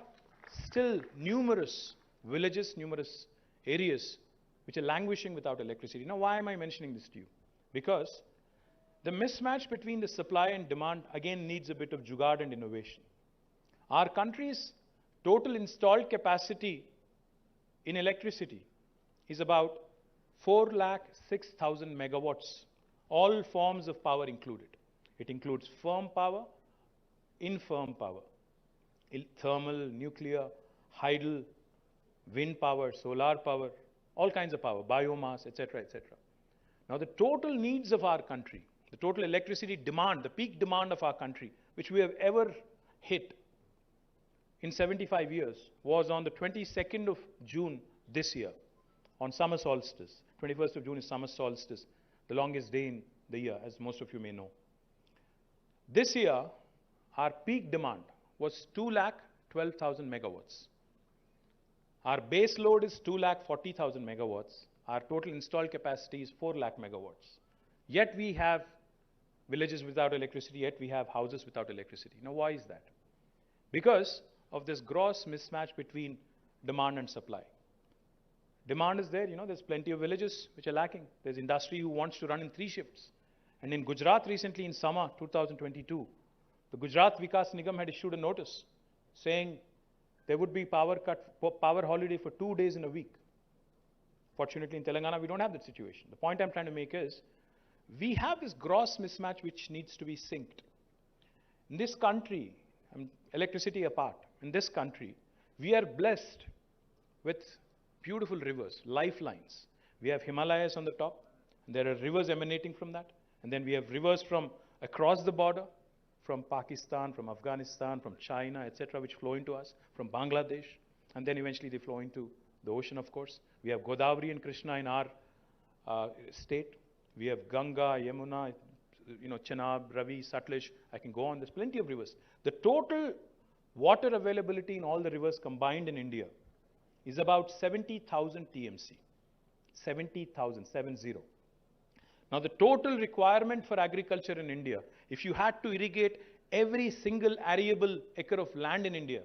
still numerous villages, numerous areas which are languishing without electricity. Now, why am I mentioning this to you? Because the mismatch between the supply and demand again needs a bit of jugaad and innovation. Our country's total installed capacity in electricity is about 4,06,000 megawatts, all forms of power included. It includes firm power, infirm power, thermal, nuclear, hydel, wind power, solar power, all kinds of power, biomass, etc., etc. Now, the total needs of our country, the total electricity demand, the peak demand of our country, which we have ever hit in 75 years, was on the 22nd of June this year, on summer solstice, 21st of June is summer solstice, the longest day in the year, as most of you may know. This year, our peak demand was 2,12,000 megawatts. Our base load is 2,40,000 megawatts. Our total installed capacity is 4 lakh megawatts. Yet we have villages without electricity, yet we have houses without electricity. Now, why is that? Because of this gross mismatch between demand and supply. Demand is there, there's plenty of villages which are lacking. There's industry who wants to run in 3 shifts. And in Gujarat recently, in summer 2022, the Gujarat Vikas Nigam had issued a notice saying there would be power holiday for 2 days in a week. Fortunately, in Telangana, we don't have that situation. The point I'm trying to make is, we have this gross mismatch which needs to be synced. In this country, electricity apart, in this country, we are blessed with beautiful rivers, lifelines. We have Himalayas on the top, and there are rivers emanating from that. And then we have rivers from across the border, from Pakistan, from Afghanistan, from China, etc., which flow into us, from Bangladesh, and then eventually they flow into the ocean, of course. We have Godavari and Krishna in our state. We have Ganga, Yamuna, Chenab, Ravi, Satluj. I can go on. There's plenty of rivers. The total water availability in all the rivers combined in India is about 70,000 TMC. 70,000, 70. Now, the total requirement for agriculture in India, if you had to irrigate every single arable acre of land in India,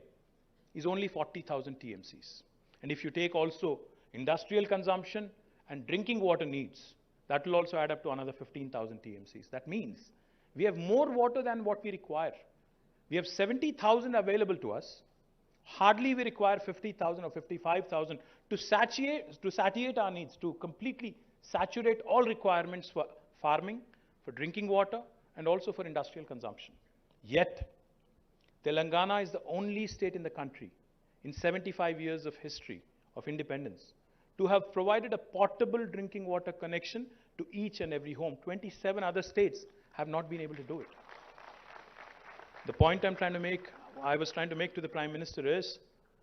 is only 40,000 TMCs. And if you take also industrial consumption and drinking water needs, that will also add up to another 15,000 TMCs. That means we have more water than what we require. We have 70,000 available to us. Hardly we require 50,000 or 55,000 to satiate our needs, to completely saturate all requirements for farming, for drinking water, and also for industrial consumption. Yet, Telangana is the only state in the country, in 75 years of history of independence, to have provided a portable drinking water connection to each and every home. 27 other states have not been able to do it. The point I was trying to make to the Prime Minister is,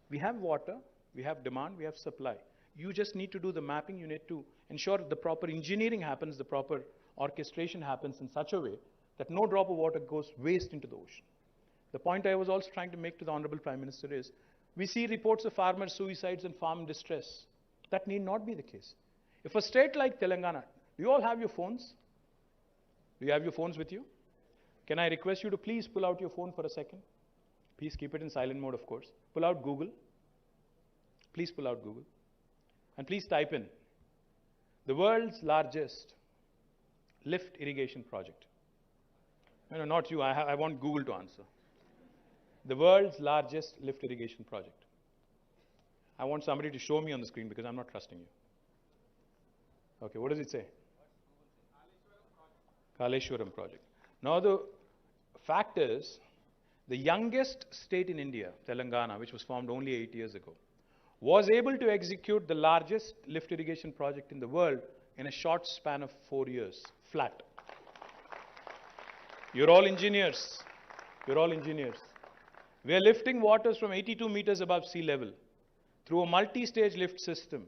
we have water, we have demand, we have supply. You just need to do the mapping. You need to ensure the proper engineering happens, the proper orchestration happens in such a way that no drop of water goes waste into the ocean. The point I was also trying to make to the Honorable Prime Minister is, we see reports of farmer suicides and farm distress. That need not be the case. If a state like Telangana, do you all have your phones? Do you have your phones with you? Can I request you to please pull out your phone for a second? Please keep it in silent mode, of course. Pull out Google. Please pull out Google. And please type in the world's largest lift irrigation project. No, not you. I want Google to answer. The world's largest lift irrigation project. I want somebody to show me on the screen because I'm not trusting you. Okay, what does it say? Kaleshwaram project. Now, the fact is, the youngest state in India, Telangana, which was formed only 8 years ago, was able to execute the largest lift irrigation project in the world in a short span of 4 years, flat. You're all engineers. You're all engineers. We are lifting waters from 82 meters above sea level through a multi-stage lift system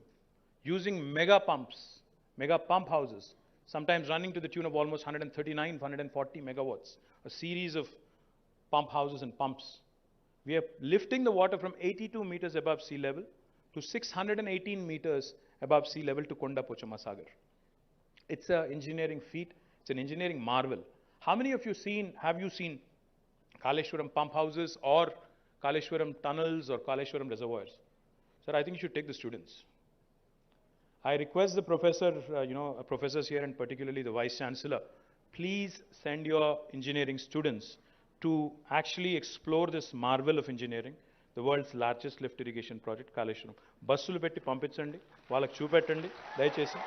using mega pumps, mega pump houses, sometimes running to the tune of almost 139, 140 megawatts, a series of pump houses and pumps. We are lifting the water from 82 meters above sea level to 618 meters above sea level to Konda Pochamasagar. It's an engineering feat. It's an engineering marvel. How many of you have you seen Kaleshwaram pump houses or Kaleshwaram tunnels or Kaleshwaram reservoirs? Sir, I think you should take the students. I request the professors here and particularly the Vice Chancellor, please send your engineering students to actually explore this marvel of engineering, the world's largest lift irrigation project, Kaleshwaram. Basulu petti pampinchandi, vallaku chupettandi, dayachesi.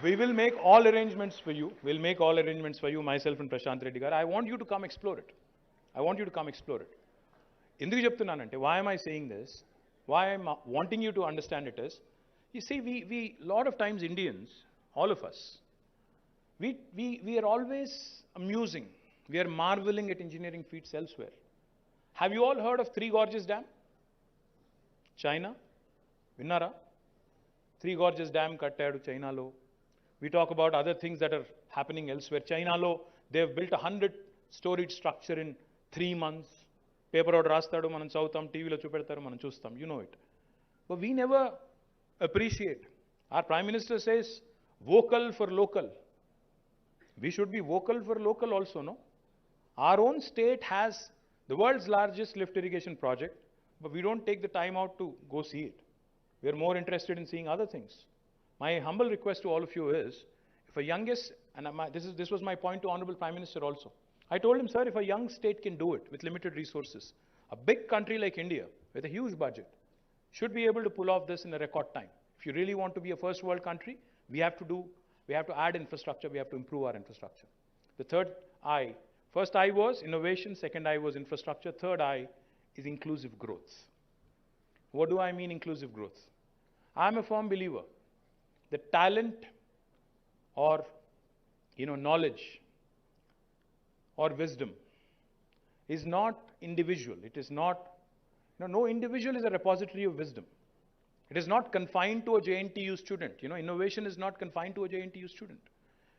We will make all arrangements for you. We'll make all arrangements for you, myself and Prashant Reddy garu. I want you to come explore it. I want you to come explore it. Enduku cheptunnanante, why am I saying this? Why I'm wanting you to understand it is, you see, we lot of times Indians, all of us, we are always amusing. We are marveling at engineering feats elsewhere. Have you all heard of Three Gorges Dam? China? Vinnara? Three Gorges Dam kattadu China-lo. We talk about other things that are happening elsewhere. China-lo, they have built a 100-storied structure in 3 months. Paper out rastadu, manam chautam, TV lo chupedtaru, manam chustam. You know it. But we never appreciate. Our Prime Minister says, vocal for local. We should be vocal for local also, no? Our own state has the world's largest lift irrigation project, but we don't take the time out to go see it. We are more interested in seeing other things. My humble request to all of you is, if a youngest, and this was my point to Honorable Prime Minister also. I told him, sir, if a young state can do it with limited resources, a big country like India with a huge budget should be able to pull off this in a record time. If you really want to be a first world country, we have to add infrastructure, we have to improve our infrastructure. The third I, first I was innovation, second I was infrastructure, third I is inclusive growth. What do I mean inclusive growth? I'm a firm believer that talent or knowledge or wisdom is not individual. It is not, no individual is a repository of wisdom. It is not confined to a JNTU student. Innovation is not confined to a JNTU student.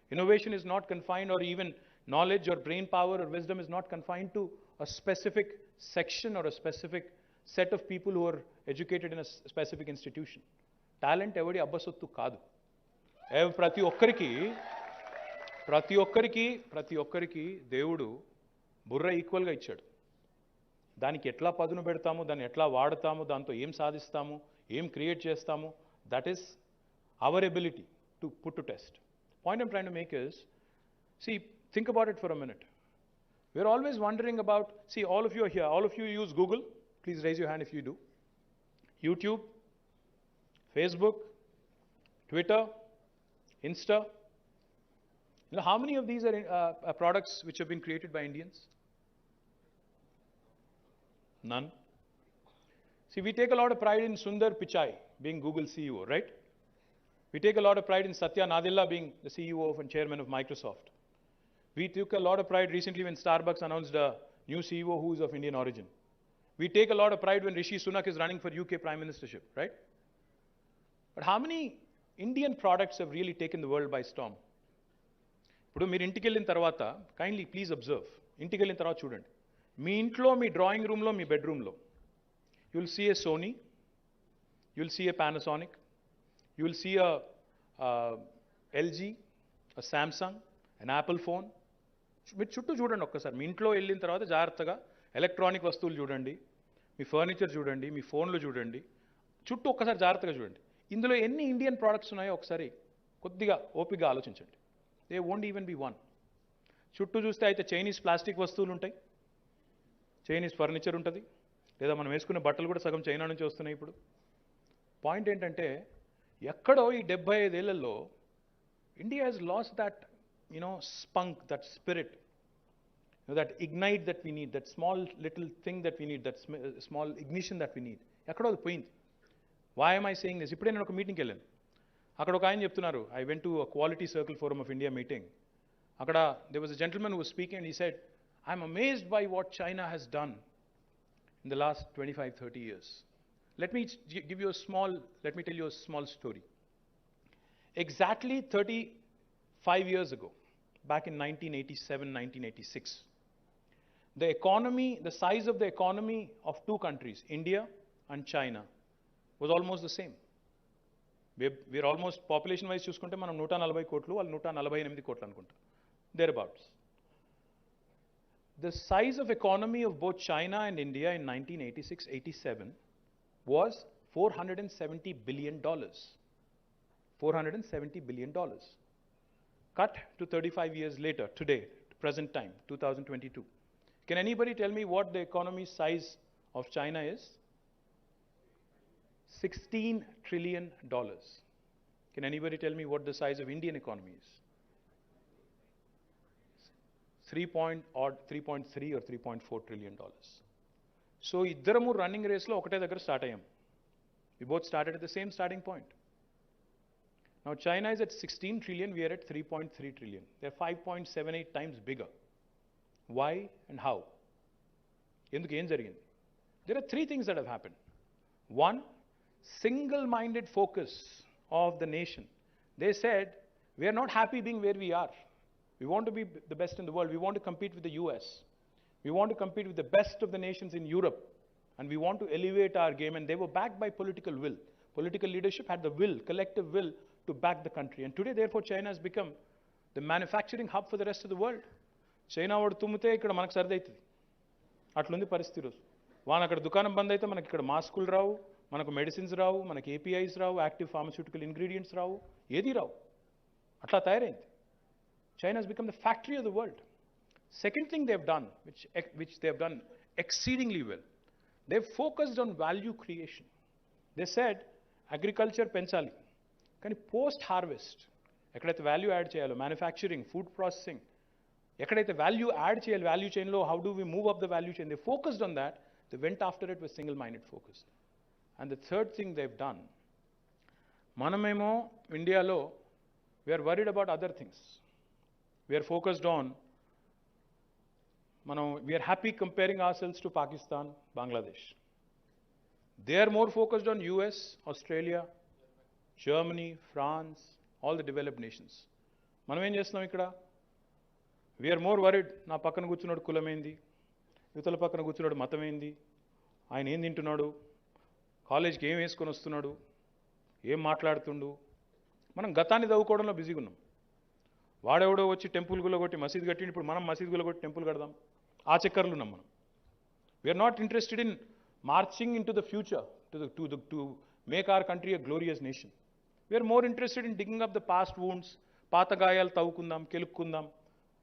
Innovation is not confined, or even knowledge or brain power or wisdom is not confined to a specific section or a specific set of people who are educated in a specific institution. Talent evadi abbasottu kaadu. ప్రతి ఒక్కరికి దేవుడు బుర్ర ఈక్వల్గా ఇచ్చాడు. దానికి ఎట్లా పదును పెడతాము, దాన్ని ఎట్లా వాడతాము, దాంతో ఏం సాధిస్తాము, ఏం క్రియేట్ చేస్తాము, that is our ability to put to test. Point I'm trying to make is, see, think about it for a minute. We're always wondering about, see, all of you are here, all of you use Google. Please raise your hand if you do. YouTube, Facebook, Twitter, Insta. How many of these are products which have been created by Indians? None. See, we take a lot of pride in Sundar Pichai being Google CEO, right? We take a lot of pride in Satya Nadella being the CEO and chairman of Microsoft. We took a lot of pride recently when Starbucks announced a new CEO who is of Indian origin. We take a lot of pride when Rishi Sunak is running for UK Prime Ministership, right? But how many Indian products have really taken the world by storm? ఇప్పుడు మీరు ఇంటికి వెళ్ళిన తర్వాత kindly please observe, ఇంటికి వెళ్ళిన తర్వాత చూడండి, మీ ఇంట్లో, మీ డ్రాయింగ్ రూమ్లో, మీ బెడ్రూమ్లో you will see a Sony, you will see a Panasonic, you will see a LG, a Samsung, an Apple phone. మీరు చుట్టూ చూడండి ఒక్కసారి. మీ ఇంట్లో వెళ్ళిన తర్వాత జాగ్రత్తగా ఎలక్ట్రానిక్ వస్తువులు చూడండి, మీ ఫర్నిచర్ చూడండి, మీ ఫోన్లు చూడండి, చుట్టూ ఒక్కసారి జాగ్రత్తగా చూడండి. ఇందులో ఎన్ని ఇండియన్ ప్రోడక్ట్స్ ఉన్నాయో ఒకసారి కొద్దిగా ఓపికగా ఆలోచించండి. They won't even be one. చుట్టూ చూస్తే అయితే చైనీస్ ప్లాస్టిక్ వస్తువులు ఉంటాయి, చైనీస్ ఫర్నిచర్ ఉంటుంది, లేదా మనం వేసుకునే బట్టలు కూడా సగం చైనా నుంచి వస్తున్నాయి. ఇప్పుడు పాయింట్ ఏంటంటే, ఎక్కడో ఈ 75 ఏళ్లలో India has last that spunk, that spirit, that ignite that we need, that small little thing that we need, that small ignition that we need. ఎక్కడో అది పోయింది. Why am I saying this? ఇప్పుడే నేను ఒక మీటింగ్కి వెళ్ళాను. అక్కడ ఒక ఆయన చెప్తున్నారు, I went to a Quality Circle Forum of India meeting. అక్కడ there was a gentleman who was speaking and he said, I'm amazed by what China has done in the last 25-30 years. Let me tell you a small story. Exactly 35 years ago, back in 1987, 1986, the size of the economy of two countries, India and China, was almost the same. We're almost, population wise చూసుకుంటే మనం 140 కోట్లు, వాళ్ళు 148 కోట్లు అనుకుంటా, thereabouts. The size of economy of both China and India in 1986-87 was $470 billion. $470 billion. Cut to 35 years later, today, present time, 2022. Can anybody tell me what the economy size of China is? $16 trillion. Can anybody tell me what the size of Indian economy is? 3.3 or $3.4 trillion. So, iddaramu running race lo okate daggara start ayyam. We both started at the same starting point. Now, China is at 16 trillion, we are at 3.3 trillion. They're 5.78 times bigger. Why and how? Enduku em jarigindi? There are three things that have happened. One, single-minded focus of the nation. They said, we are not happy being where we are. We want to be the best in the world. We want to compete with the US. We want to compete with the best of the nations in Europe. And we want to elevate our game. And they were backed by political will. Political leadership had the will, collective will, to back the country. And today, therefore, China has become the manufacturing hub for the rest of the world. China వాడు తుమ్మితే ఇక్కడ మనకు సర్ది అవుతుంది. అట్లుంది పరిస్థితి ఈరోజు. వాన అక్కడ దుకాణం బంద్ అయితే మనకి ఇక్కడ మాస్కులు రావు, మనకు మెడిసిన్స్ రావు, మనకి APIs రావు, యాక్టివ్ ఫార్మస్యూటికల్ ఇంగ్రీడియంట్స్ రావు, ఏది రావు. అట్లా తయారైంది. China has become the factory of the world. Second thing they've done, which they've done exceedingly well, they've focused on value creation. They said, agriculture పెంచాలి, కానీ పోస్ట్ హార్వెస్ట్ ఎక్కడైతే value add చేయాలో, manufacturing, food processing, ఎక్కడైతే value add చేయాలి value చైన్లో, how do we move up the value chain, they focused on that, they went after it with single minded focus. And the third thing they've done, మనమేమో ఇండియాలో we're worried about other things. We're focused on, we're happy comparing ourselves to Pakistan, Bangladesh. They are more focused on US, Australia, Germany, France, all the developed nations. మనం ఏం చేస్తున్నాం ఇక్కడ? We are more worried, నా పక్కన కూర్చున్నాడు కులమేంది, యువతల పక్కన కూర్చున్నాడు మతమేంది, ఆయన ఏం తింటున్నాడు, కాలేజ్కి ఏం వేసుకొని వస్తున్నాడు, ఏం మాట్లాడుతుండు. మనం గతాన్ని చదువుకోవడంలో బిజీగా ఉన్నాం. వాడెవడో వచ్చి టెంపుల్ గులగొట్టి మసీద్ కట్టిండు, ఇప్పుడు మనం మసీద్ గులగొట్టి టెంపుల్ కడదాం, ఆ చక్కర్లు ఉన్నాం మనం. We are not interested in marching into the future to make our country a glorious nation. We are more interested in digging up the past wounds, పాత గాయాలు తవ్వుకుందాం, కెలుక్కుందాం,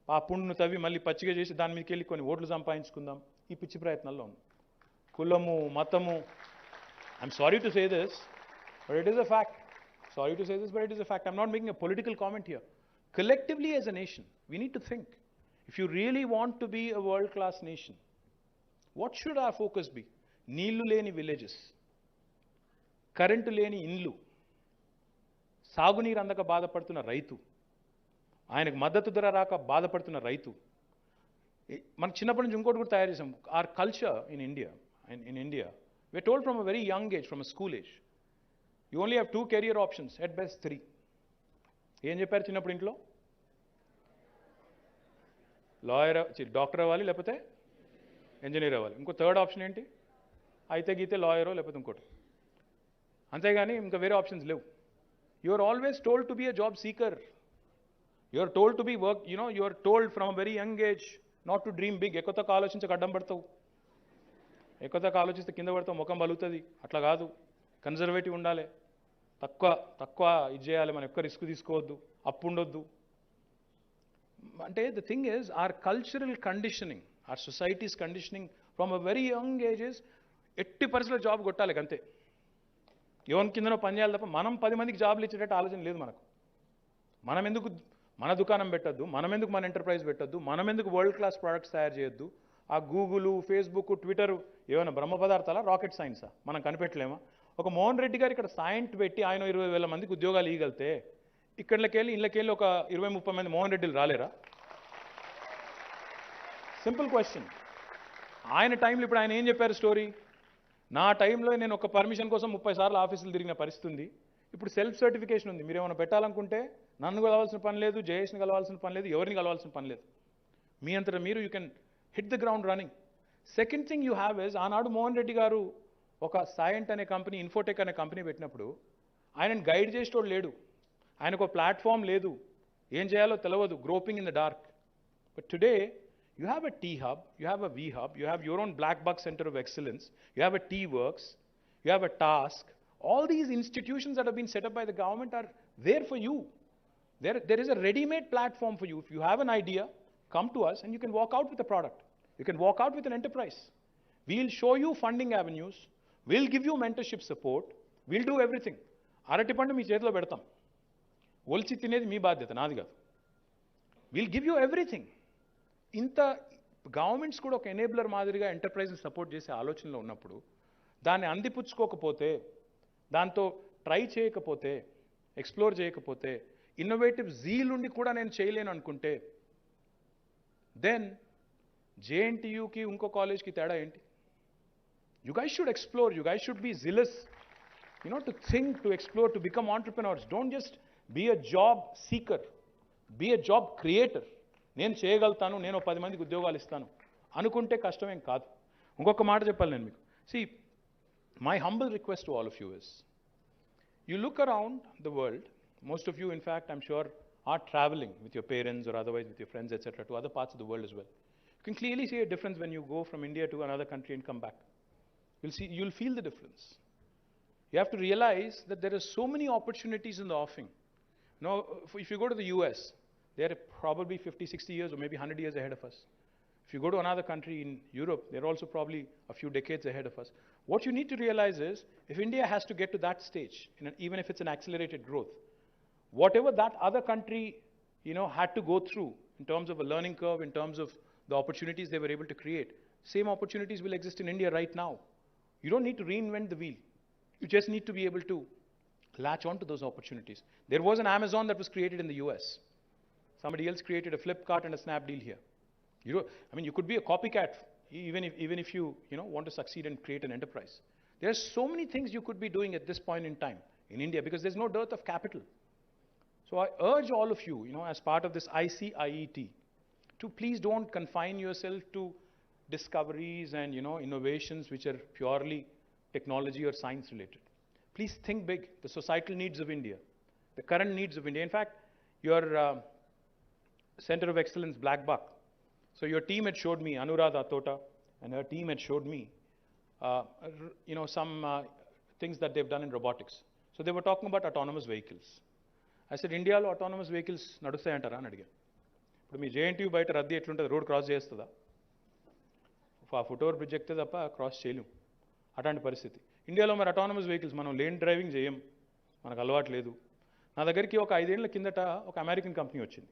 ఆ పుండును తవ్వి మళ్ళీ పచ్చిగా చేసి దాని మీదకి వెళ్ళి కొన్ని ఓట్లు సంపాదించుకుందాం. ఈ పిచ్చి ప్రయత్నాల్లో ఉన్నాం. కులము, మతము, I'm sorry to say this, but it is a fact. Sorry to say this, but it is a fact. I'm not making a political comment here. Collectively as a nation, we need to think. If you really want to be a world-class nation, what should our focus be? నీళ్లు లేని villages, current లేని ఇండ్లు, సాగునీరు అందక బాధపడుతున్న రైతు, ఆయనకు మద్దతు ధర రాక బాధపడుతున్న రైతు. మనకు చిన్నప్పటి నుంచి ఇంకోటి కూడా తయారు చేసాం. Our culture in India we're told from a very young age, from a school age, you only have 2 career options, at best 3. ఏం చెప్పారు చిన్నప్పుడు ఇంట్లో? లాయర్, డాక్టర్ అవ్వాలి, లేకపోతే ఇంజనీర్ అవ్వాలి. ఇంకో థర్డ్ ఆప్షన్ ఏంటి? అయితే గీతే లాయరో లేకపోతే ఇంకోటి. అంతేగాని ఇంకా వేరే ఆప్షన్స్ లేవు. You are always told to be a job seeker. You are told to be work, you are told from a very young age not to dream big. ఎక్కువ తక్కువ ఆలోచించక అడ్డం పడతావు, ఎక్కువ తక్కువ ఆలోచిస్తే కింద పడతావు, ముఖం బలుగుతుంది. అట్లా కాదు, కన్జర్వేటివ్ ఉండాలి, తక్కువ ఇది చేయాలి, మనం ఎక్కువ రిస్క్ తీసుకోవద్దు, అప్పు ఉండొద్దు. అంటే the thing is, our cultural conditioning, our societies conditioning from a very young ages, ఎట్టి పరిస్థితుల్లో జాబ్ కొట్టాలి అంతే. ఎవరి కిందనో పని చేయాలి తప్ప మనం 10 మందికి జాబ్లు ఇచ్చేటట్టు ఆలోచన లేదు మనకు. మనం ఎందుకు మన దుకాణం పెట్టద్దు, మనం ఎందుకు మన ఎంటర్ప్రైజ్ పెట్టద్దు, మనం ఎందుకు వరల్డ్ క్లాస్ ప్రోడక్ట్స్ తయారు చేయొద్దు. ఆ గూగుల్, ఫేస్బుక్, ట్విట్టర్ ఏమైనా బ్రహ్మ పదార్థాలా, రాకెట్ సైన్సా? మనం కనిపెట్టలేమా? ఒక మోహన్ రెడ్డి గారు ఇక్కడ సైంట్ పెట్టి ఆయన 20,000 మందికి ఉద్యోగాలు ఇవ్వగలితే, ఇక్కడికెళ్ళి ఇళ్ళకెళ్ళి ఒక 20-30 మంది మోహన్ రెడ్డిలు రాలేరా? Simple question. ఆయన టైంలో ఇప్పుడు ఆయన ఏం చెప్పారు స్టోరీ? నా టైంలో నేను ఒక పర్మిషన్ కోసం 30 సార్లు ఆఫీసులు తిరిగిన పరిస్థితి ఉంది. ఇప్పుడు సెల్ఫ్ సర్టిఫికేషన్ ఉంది. మీరు ఏమైనా పెట్టాలనుకుంటే నన్ను కలవాల్సిన పని లేదు, జయేష్ని కలవాల్సిన పని లేదు, ఎవరిని కలవాల్సిన పని లేదు. మీ అంతటా మీరు you can hit the ground running. Second thing you have is, ఆనాడు మోహన్ రెడ్డి గారు ఒక సైంట్ అనే కంపెనీ, ఇన్ఫోటెక్ అనే కంపెనీ పెట్టినప్పుడు ఆయనను గైడ్ చేసేటోడు లేడు, ఆయనకు ఒక ప్లాట్ఫామ్ లేదు, ఏం చేయాలో తెలియదు, groping in the dark. But today you have a T-Hub, you have a V-Hub, you have your own Black Buck Center of Excellence, you have a T-Works, you have a Task. All these institutions that have been set up by the government are there for you. There is a ready-made platform for you. If you have an idea, come to us and you can walk out with a product. You can walk out with an enterprise. We'll show you funding avenues, we'll give you mentorship support, we'll do everything. Arati pandu mee chethilo pedtam. Olchi tinedi mee బాధ్యత, నాది కాదు. We'll give you everything. ఇంత governments కూడా ఒక enabler మాదిరిగా ఎంటర్ప్రైజ్ని support చేసే ఆలోచనలో ఉన్నప్పుడు, దాన్ని అందిపుచ్చుకోకపోతే, దాంతో ట్రై చేయకపోతే, ఎక్స్ప్లోర్ చేయకపోతే, ఇన్నోవేటివ్ జీల్ ఉండి కూడా నేను చేయలేను అనుకుంటే, దెన్ JNTUకి ఇంకో కాలేజ్కి తేడా ఏంటి? You guys should explore, you guys should be jealous. to think, to explore, to become entrepreneurs. Don't just be a job seeker. Be a job creator. నేను చేయగలుగుతాను, నేను 10 మందికి ఉద్యోగాలు ఇస్తాను అనుకుంటే కష్టమేం కాదు. ఇంకొక మాట చెప్పాలి నేను మీకు. See, my humble request to all of you is, you look around the world, most of you, in fact, I'm sure, are traveling with your parents or otherwise with your friends, etc., to other parts of the world as well. You can clearly see a difference when you go from India to another country and come back. You'll feel the difference. You have to realize that there are so many opportunities in the offing. Now, if you go to the US, they're probably 50, 60 years or maybe 100 years ahead of us. If you go to another country in Europe, they're also probably a few decades ahead of us. What you need to realize is, if India has to get to that stage, even if it's an accelerated growth, whatever that other country, had to go through in terms of a learning curve, in terms of the opportunities they were able to create, same opportunities will exist in India right now. You don't need to reinvent the wheel. You just need to be able to latch on to those opportunities. There was an Amazon that was created in the US. Somebody else created a Flipkart and a Snapdeal here. You could be a copycat even if you, want to succeed and create an enterprise. There are so many things you could be doing at this point in time in India because there's no dearth of capital. So I urge all of you, as part of this ICIET, to please don't confine yourself to discoveries and, innovations which are purely technology or science related. Please think big, the societal needs of India, the current needs of India. In fact, your Center of Excellence, Black Buck. So your team had showed me, Anuradha Tota and her team had showed me, some things that they've done in robotics. So they were talking about autonomous vehicles. I said, Indiaలో autonomous vehicles నడుస్తాయంటారా అని అడిగాను. ఇప్పుడు మీ JNTU బయట రద్దీ ఎట్లుంటుంది, road cross చేస్తుందా? ఆ foot over bridge ఎక్కితే తప్ప క్రాస్ చేయలేం. అట్లాంటి పరిస్థితి ఇండియాలో. మరి autonomous vehicles మనం లేన్ డ్రైవింగ్ చేయం, మనకు అలవాటు లేదు. నా దగ్గరికి ఒక 5 ఏళ్ల కిందట ఒక అమెరికన్ కంపెనీ వచ్చింది.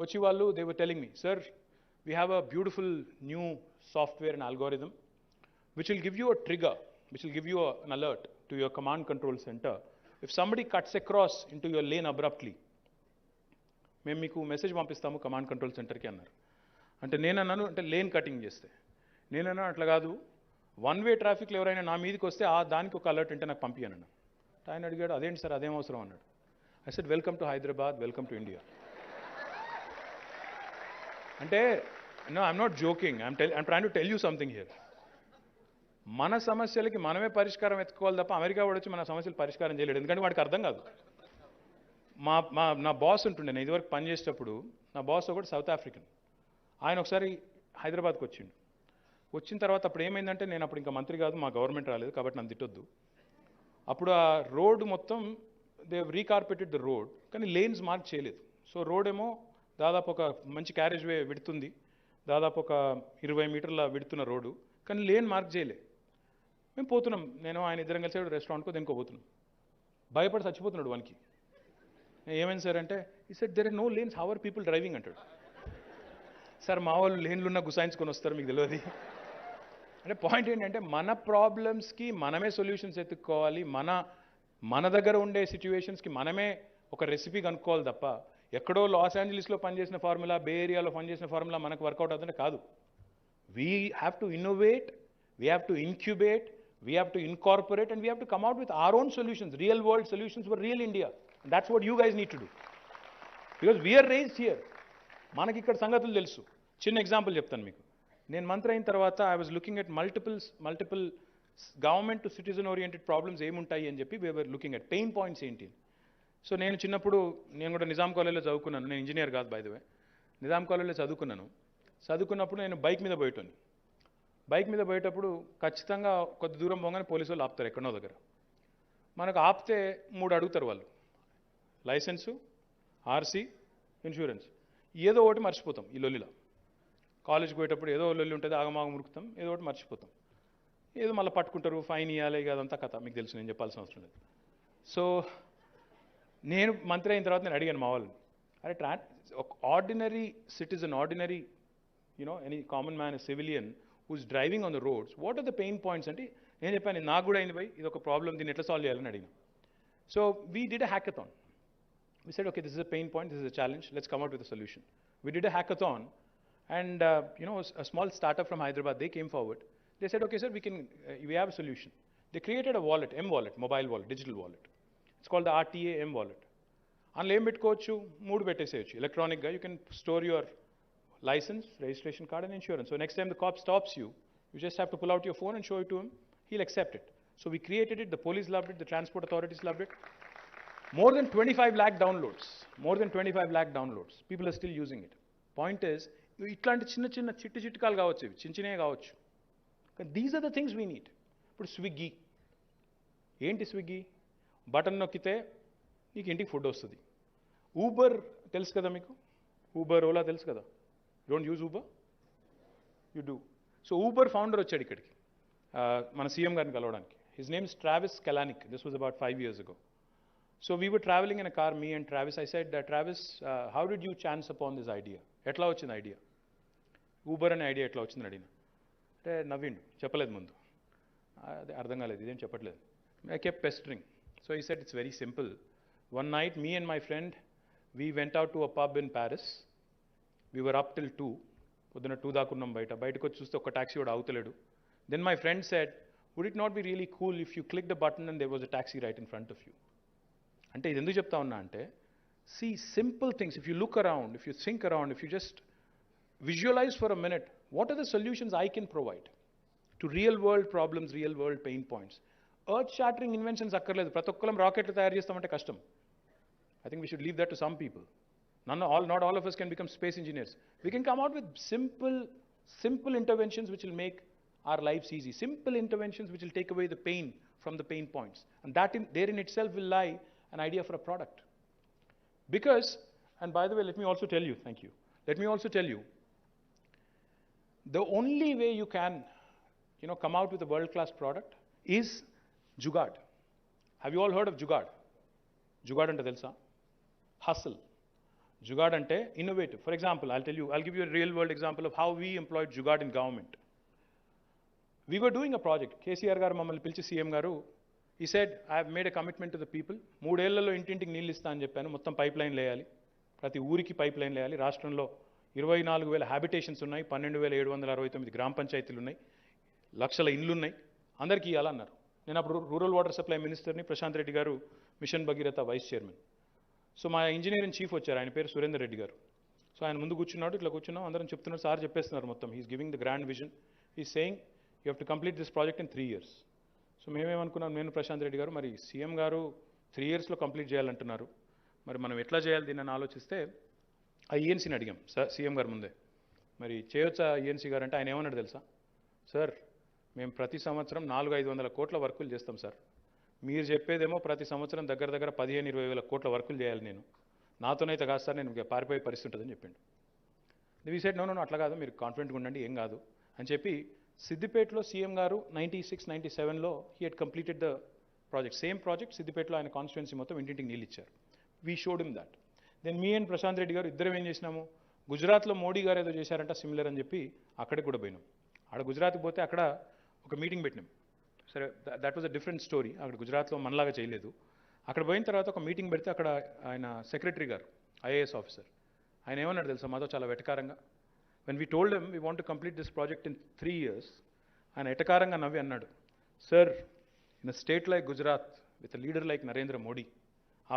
వచ్చి వాళ్ళు they were telling me, sir, we have a beautiful new software and algorithm which will give you a trigger, which will give you an alert to your command control center if somebody cuts across into your lane abruptly. మేము మీకు message పంపిస్తాము command control సెంటర్కి అన్నారు. అంటే నేనన్నాను, అంటే lane cutting చేస్తే నేనన్నా అట్లా కాదు, 1 వే ట్రాఫిక్లో ఎవరైనా నా మీదకి వస్తే దానికి ఒక అలర్ట్ అంటే నాకు పంపించాను. ఆయన అడిగాడు, అదేంటి సార్ అదేం అవసరం అన్నాడు. I said, welcome to Hyderabad, welcome to India. అంటే no, I'm not joking. I'm trying to tell you something here. మన సమస్యలకి మనమే పరిష్కారం ఎత్తుకోవాలి తప్ప అమెరికా వాడు వచ్చి మన సమస్యలు పరిష్కారం చేయలేడు. ఎందుకంటే వాడికి అర్థం కాదు. నా బాస్ ఉంటుండే, నేను ఇదివరకు పనిచేసేటప్పుడు నా బాస్ ఒకటి సౌత్ ఆఫ్రికన్. ఆయన ఒకసారి హైదరాబాద్కి వచ్చిండు. వచ్చిన తర్వాత అప్పుడు ఏమైందంటే, నేను అప్పుడు ఇంకా మంత్రి కాదు, మా గవర్నమెంట్ రాలేదు కాబట్టి నన్ను తిట్టొద్దు. అప్పుడు ఆ రోడ్డు మొత్తం దే రీకార్పెటెడ్ ద రోడ్, కానీ లేన్స్ మార్క్ చేయలేదు. సో రోడ్ ఏమో దాదాపు ఒక మంచి క్యారేజ్ వే విడుతుంది, దాదాపు ఒక 20 మీటర్ల విడుతున్న రోడ్డు, కానీ లేన్ మార్క్ చేయలే. మేము పోతున్నాం, నేను ఆయన ఇద్దరం కలిసి రెస్టారెంట్కో దేనికో పోతున్నాం. భయపడి చచ్చిపోతున్నాడు వానికి. ఏమైంది సార్ అంటే, ఈ said there are no lanes, how are people driving అంటాడు. సార్ మా వాళ్ళు లేన్లున్న గుసాయించుకొని వస్తారు, మీకు తెలియదు. అంటే పాయింట్ ఏంటంటే, మన ప్రాబ్లమ్స్కి మనమే సొల్యూషన్స్ ఎత్తుక్కోవాలి. మన దగ్గర ఉండే సిచ్యువేషన్స్కి మనమే ఒక రెసిపీ కనుక్కోవాలి తప్ప ఎక్కడో లాస్ ఏంజలీస్లో పనిచేసిన ఫార్ములా, బే ఏరియాలో పనిచేసిన ఫార్ములా మనకు వర్కౌట్ అవుతుంటే కాదు. We have to innovate, we have to incubate, we have to incorporate and we have to come out with our own solutions, real world solutions for real India. That's what you guys need to do, because we're raised here. మనకి ఇక్కడ సంగతులు తెలుసు. చిన్న example చెప్తాను మీకు. నేను మంత్రి అయిన తర్వాత I was looking at multiple government to citizen oriented problems ఏముంటాయి అని చెప్పి we were looking at pain points ఏంటి. సో నేను చిన్నప్పుడు నేను కూడా నిజాం కాలేజ్లో చదువుకున్నాను. నేను ఇంజనీర్ కాదు బై ద వే. నిజాం కాలేజ్లో చదువుకున్నప్పుడు నేను బైక్ మీద పోయేటప్పుడు ఖచ్చితంగా కొద్ది దూరం పోగానే పోలీసు వాళ్ళు ఆపుతారు ఎక్కడో దగ్గర. మనకు ఆపితే 3 అడుగుతారు వాళ్ళు, లైసెన్సు, ఆర్సీ, ఇన్సూరెన్స్. ఏదో ఒకటి మర్చిపోతాం ఈ లొల్లిలో. కాలేజ్కి పోయేటప్పుడు ఏదో లొల్లి ఉంటుంది, ఆగమాగం మురుకుతాం, ఏదో ఒకటి మర్చిపోతాం, ఏదో మళ్ళీ పట్టుకుంటారు, ఫైన్ ఇవ్వాలి, అదంతా కథ మీకు తెలుసు, నేను చెప్పాల్సిన అవసరం లేదు. సో నేను మంత్రి అయిన తర్వాత నేను అడిగాను మా వాళ్ళని, అరే ordinary citizen, ordinary any common man, civilian who's driving on the roads, what are the pain points అంటే నేను చెప్పాను, నాకు కూడా అయింది భయ్, ఇది ఒక ప్రాబ్లం, దీన్ని ఎట్లా సాల్వ్ చేయాలని అడిగాను. So we did a hackathon. We said, okay, this is a pain point, this is a challenge, let's come out with a solution. We did a hackathon and, a small startup from Hyderabad, they came forward. They said, okay, sir, we have a solution. They created a wallet, M wallet, mobile wallet, digital wallet. It's called the RTA M wallet. అందులో ఏం పెట్టుకోవచ్చు, 3 పెట్టేసేయచ్చు. ఎలక్ట్రానిక్గా you can store your license, registration card, and insurance. So next time the cop stops you, you just have to pull out your phone and show it to him. He'll accept it. So we created it, the police loved it, the transport authorities loved it. More than 25 lakh downloads. More than 25 lakh downloads. People are still using it. Point is, ఇట్లాంటి చిన్న చిన్న చిట్టికాలు కావచ్చు, ఇవి చిన్న చిన్నవి కావచ్చు. These are the things we need. ఇప్పుడు Swiggy ఏంటి స్విగ్గీ? బటన్ నొక్కితే నీకు ఇంటికి ఫుడ్ వస్తుంది. ఊబర్ తెలుసు కదా మీకు? ఊబర్, ఓలా తెలుసు కదా? You don't use Uber? You do. So Uber founder వచ్చాడు ఇక్కడికి మన సీఎం గారిని కలవడానికి. His name is Travis Kalanick. This was about 5 years ago. So we were traveling in a car, me and Travis. I said, Travis, how did you chance upon this idea? ఎట్లా వచ్చింది idea? Uber అనే idea ఎట్లా వచ్చిందని అడిగిన. అంటే నవ్విండు, చెప్పలేదు ముందు. అదే అర్థం కాలేదు, ఇదేం చెప్పట్లేదు. I kept pestering. So he said, it's very simple. One night, me and my friend, we went out to a pub in Paris. We were up till 2. పొద్దున 2 దాకా ఉన్నాం బయట. బయటకు వచ్చి చూస్తే ఒక టాక్సీ కూడా అవుతలేడు. Then my friend said, would it not be really cool if you clicked the button and there was a taxi right in front of you? అంటే ఇది ఎందుకు చెప్తా ఉన్నా అంటే, see simple things, if you look around, if you think around, if you just visualize for a minute, what are the solutions I can provide to real world problems, real world pain points? Earth shattering inventions అక్కర్లేదు. ప్రతి ఒక్కరం రాకెట్లు తయారు చేస్తామంటే కష్టం. I think we should leave that to some people. Not all of us can become space engineers. We can come out with simple interventions which will make our lives easy. Simple interventions which will take away the pain from the pain points. And there in itself will lie an idea for a product. Because, and by the way, let me also tell you, thank you. Let me also tell you, the only way you can, come out with a world-class product is Jugaad. Have you all heard of Jugaad? Jugaad ante telusa? Hustle. Jugaad ante innovative. For example, I'll give you a real world example of how we employed Jugaad in government. We were doing a project. KCR garu mammalni pilchi CM garu, he said, I have made a commitment to the people. 3 ఏళ్లలో ఇంటింటికి నీళ్ళు ఇస్తా అని చెప్పాను. మొత్తం pipe line వేయాలి. ప్రతి ఊరికి పైప్ లైన్ వేయాలి. రాష్ట్రంలో 24,000 హ్యాబిటేషన్స్ ఉన్నాయి. 12,769 గ్రామ పంచాయతీలు ఉన్నాయి. లక్షల ఇండ్లు ఉన్నాయి. అందరికీ ఇవ్వాలన్నారు. నేను అప్పుడు రూరల్ వాటర్ సప్లై మినిస్టర్ని, ప్రశాంత్ రెడ్డి గారు mission Bhagiratha vice chairman. So మా ఇంజనీరింగ్ చీఫ్ వచ్చారు, ఆయన పేరు సురేందర్ రెడ్డి గారు. సో ఆయన ముందు కూర్చున్నాడు, ఇట్లా కూర్చున్నాం, అందరం చెప్తున్నారు, సార్ చెప్పేస్తున్నారు మొత్తం. He's giving the grand vision. He's saying you have to complete this project in 3 years. So మేమేమనుకున్నాం, నేను ప్రశాంత్ రెడ్డి గారు, మరి సీఎం గారు 3 yearsలో కంప్లీట్ చేయాలంటున్నారు, మరి మనం ఎట్లా చేయాలి దీన్ని అని ఆలోచిస్తే ఆ ఈఎన్సీని అడిగాం సార్ సీఎం గారు ముందే, మరి చేయొచ్చా ఈఎన్సీ గారు అంటే ఆయన ఏమన్నాడు తెలుసా? సార్ మేము ప్రతి సంవత్సరం 400-500 కోట్ల వర్కులు చేస్తాం సార్. మీరు చెప్పేదేమో ప్రతి సంవత్సరం దగ్గర 15-20 వేల కోట్ల వర్కులు చేయాలి. నాతోనైతే కాదు సార్, నేను పారిపోయే పరిస్థితి ఉంటుందని చెప్పిండు. వీ సెడ్ నో అట్లా కాదు, మీరు కాన్ఫిడెంట్గా ఉండండి, ఏం కాదు అని చెప్పి సిద్దిపేటలో సీఎం గారు 96-97లో he had completed the project. Same project సిద్దిపేటలో ఆయన కాన్స్టిట్యున్సీ మొత్తం ఇంటింటికి నీళ్ళు ఇచ్చారు. We showed him that. Then me and Prashanth Reddy garu ఇద్దరం ఏం చేసినాము, గుజరాత్లో మోడీ గారు ఏదో చేశారంట సిమిలర్ అని చెప్పి అక్కడికి కూడా పోయినాం. ఆడ గుజరాత్కి పోతే అక్కడ ఒక మీటింగ్ పెట్టినాం. సరే, that was a different story. అక్కడ గుజరాత్లో మనలాగా చేయలేదు. అక్కడ పోయిన తర్వాత ఒక మీటింగ్ పెడితే అక్కడ ఆయన సెక్రటరీ గారు, ఐఏఎస్ ఆఫీసర్, ఆయన ఏమన్నాడు తెలుసా మాతో చాలా వెటకారంగా. When we told him we want to complete this project in 3 years, ఆయన ఎటకారంగా నవ్వి అన్నాడు, sir in a state like Gujarat with a leader like Narendra Modi,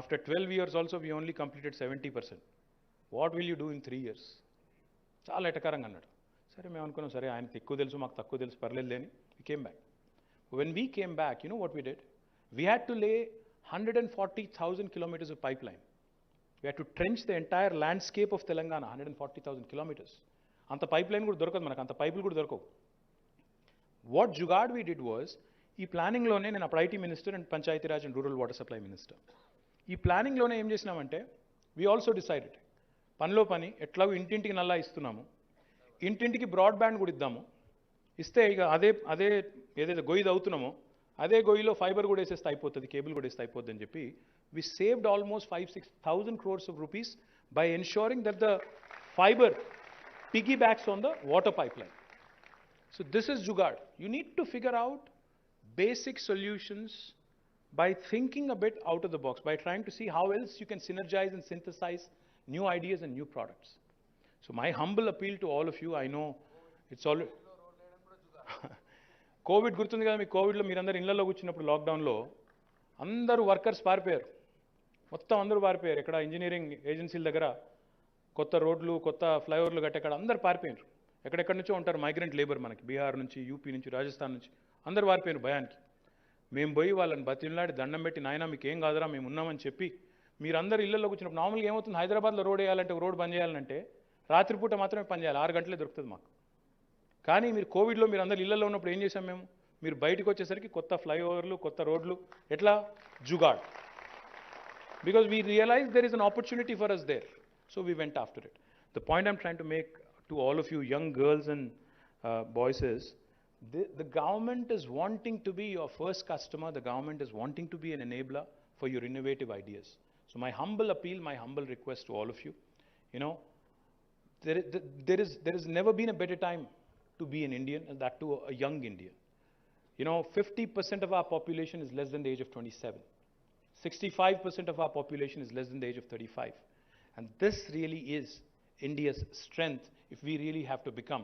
after 12 years also we only completed 70%. What will you do in 3 years? చాలా ఎటకారంగా అన్నాడు. సరే మేము అనుకున్నాం, సరే ఆయనకి ఎక్కువ తెలుసు మాకు తక్కువ తెలుసు, పర్లేదు అని. We came back. When we came back, you know what we did? We had to lay 140,000 kilometers of pipeline. We had to trench the entire landscape of Telangana, 140,000 kilometers. అంత పైప్ లైన్ కూడా దొరకదు మనకు, అంత పైపులు కూడా దొరకవు. What jugaad we did was, ఈ ప్లానింగ్లోనే, నేను అప్పుడు IT minister and Panchayati Raj and rural water supply minister, ఈ ప్లానింగ్లోనే ఏం చేసినామంటే, వీ ఆల్సో డిసైడెడ్ పనిలో పని ఎట్లాగో ఇంటింటికి నల్లా ఇస్తున్నాము, ఇంటింటికి బ్రాడ్బ్యాండ్ కూడా ఇద్దాము. ఇస్తే ఇక అదే ఏదైతే గొయ్యి అవుతున్నామో అదే గొయ్యిలో ఫైబర్ కూడా వేసేస్తే అయిపోతుంది, కేబుల్ కూడా వేస్తే అయిపోద్ది అని చెప్పి వి saved almost 5,000-6,000 crores of rupees by ensuring that the fiber piggybacks on the water pipeline. So this is Jugaad. You need to figure out basic solutions by thinking a bit out of the box, by trying to see how else you can synergize and synthesize new ideas and new products. So my humble appeal to all of you, I know it's all Covid గుర్తుంది కదా, మీకు కోవిడ్లో మీరందరూ ఇళ్లలో కూర్చున్నప్పుడు లాక్డౌన్లో అందరూ workers పారిపోయారు, మొత్తం అందరూ పారిపోయారు. ఇక్కడ ఇంజనీరింగ్ ఏజెన్సీల దగ్గర కొత్త రోడ్లు, కొత్త ఫ్లైఓవర్లు కట్టేక్కడ అందరూ పారిపోయారు. ఎక్కడెక్కడి నుంచో ఉంటారు మైగ్రెంట్ లేబర్, మనకి బీహార్ నుంచి, యూపీ నుంచి, రాజస్థాన్ నుంచి అందరూ పారిపోయారు భయానికి. మేము పోయి వాళ్ళని బతిలాడి దండం పెట్టి, నాయన మీకు ఏం కాదురా మేము ఉన్నామని చెప్పి, మీరందరూ ఇళ్లలో కూర్చున్నప్పుడు నార్మల్గా ఏమవుతుంది, హైదరాబాద్లో రోడ్ వేయాలంటే, రోడ్ బంద్ చేయాలంటే రాత్రిపూట మాత్రమే పని చేయాలి, 6 గంటలే దొరుకుతుంది మాకు. కానీ మీరు కోవిడ్లో మీరు అందరు ఇళ్లలో ఉన్నప్పుడు ఏం చేశాం మేము, మీరు బయటకు వచ్చేసరికి కొత్త ఫ్లైఓవర్లు, కొత్త రోడ్లు, ఎట్లా jugaad. Because we realized there is an opportunity for us there. So we went after it. The point I'm trying to make to all of you young girls and boys is, the government is wanting to be your first customer. The government is wanting to be an enabler for your innovative ideas. So my humble appeal, my humble request to all of you, you know, there has never been a better time to be an Indian, and that too a young Indian. You know, 50% of our population is less than the age of 27. 65% of our population is less than the age of 35. And this really is India's strength if we really have to become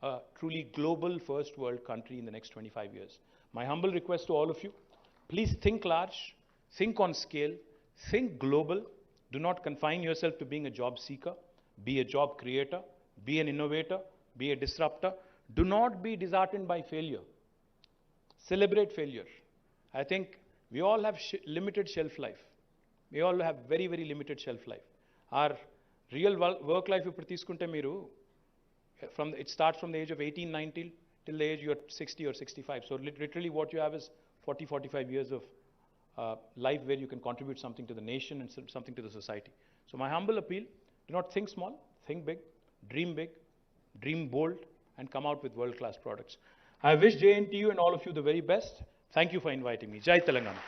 a truly global first world country in the next 25 years. My humble request to all of you, please think large, think on scale, think global. Do not confine yourself to being a job seeker. Be a job creator, be an innovator, be a disruptor. Do not be disheartened by failure. Celebrate failure. I think we all have limited shelf life. We all have very, very limited shelf life. Our real work life, if you it starts from the age of 18, 19 till the age you're 60 or 65. So literally what you have is 40, 45 years of life where you can contribute something to the nation and something to the society. So my humble appeal, do not think small, think big, dream bold, and come out with world-class products. I wish JNTU and all of you the very best. Thank you for inviting me. Jai Telangana.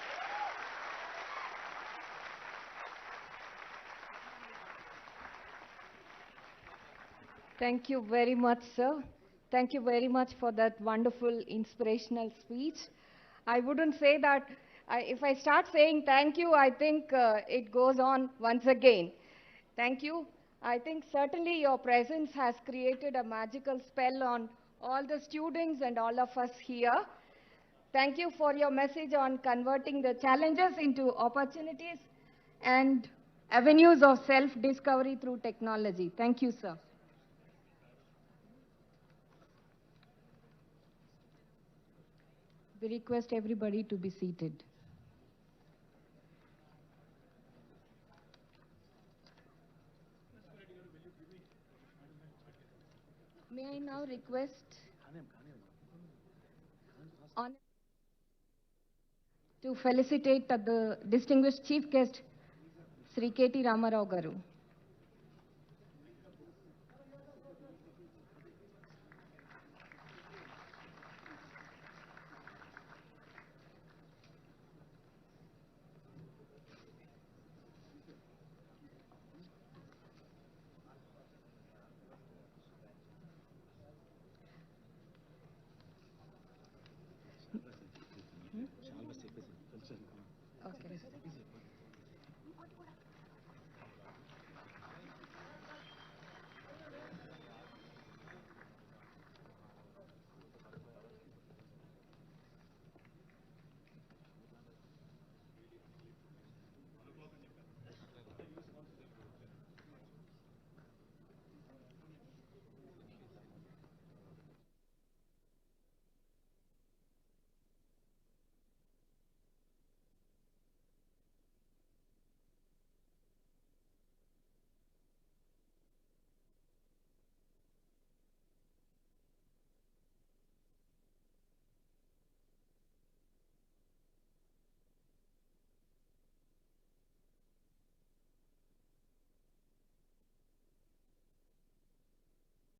Thank you very much, sir. Thank you very much for that wonderful, inspirational speech. I wouldn't say that, if I start saying thank you, I think it goes on once again. Thank you. I think certainly your presence has created a magical spell on all the students and all of us here. Thank you for your message on converting the challenges into opportunities and avenues of self-discovery through technology. Thank you, sir. We request everybody to be seated. May I now request to felicitate the distinguished chief guest, Sri K.T. Ramarao Garu.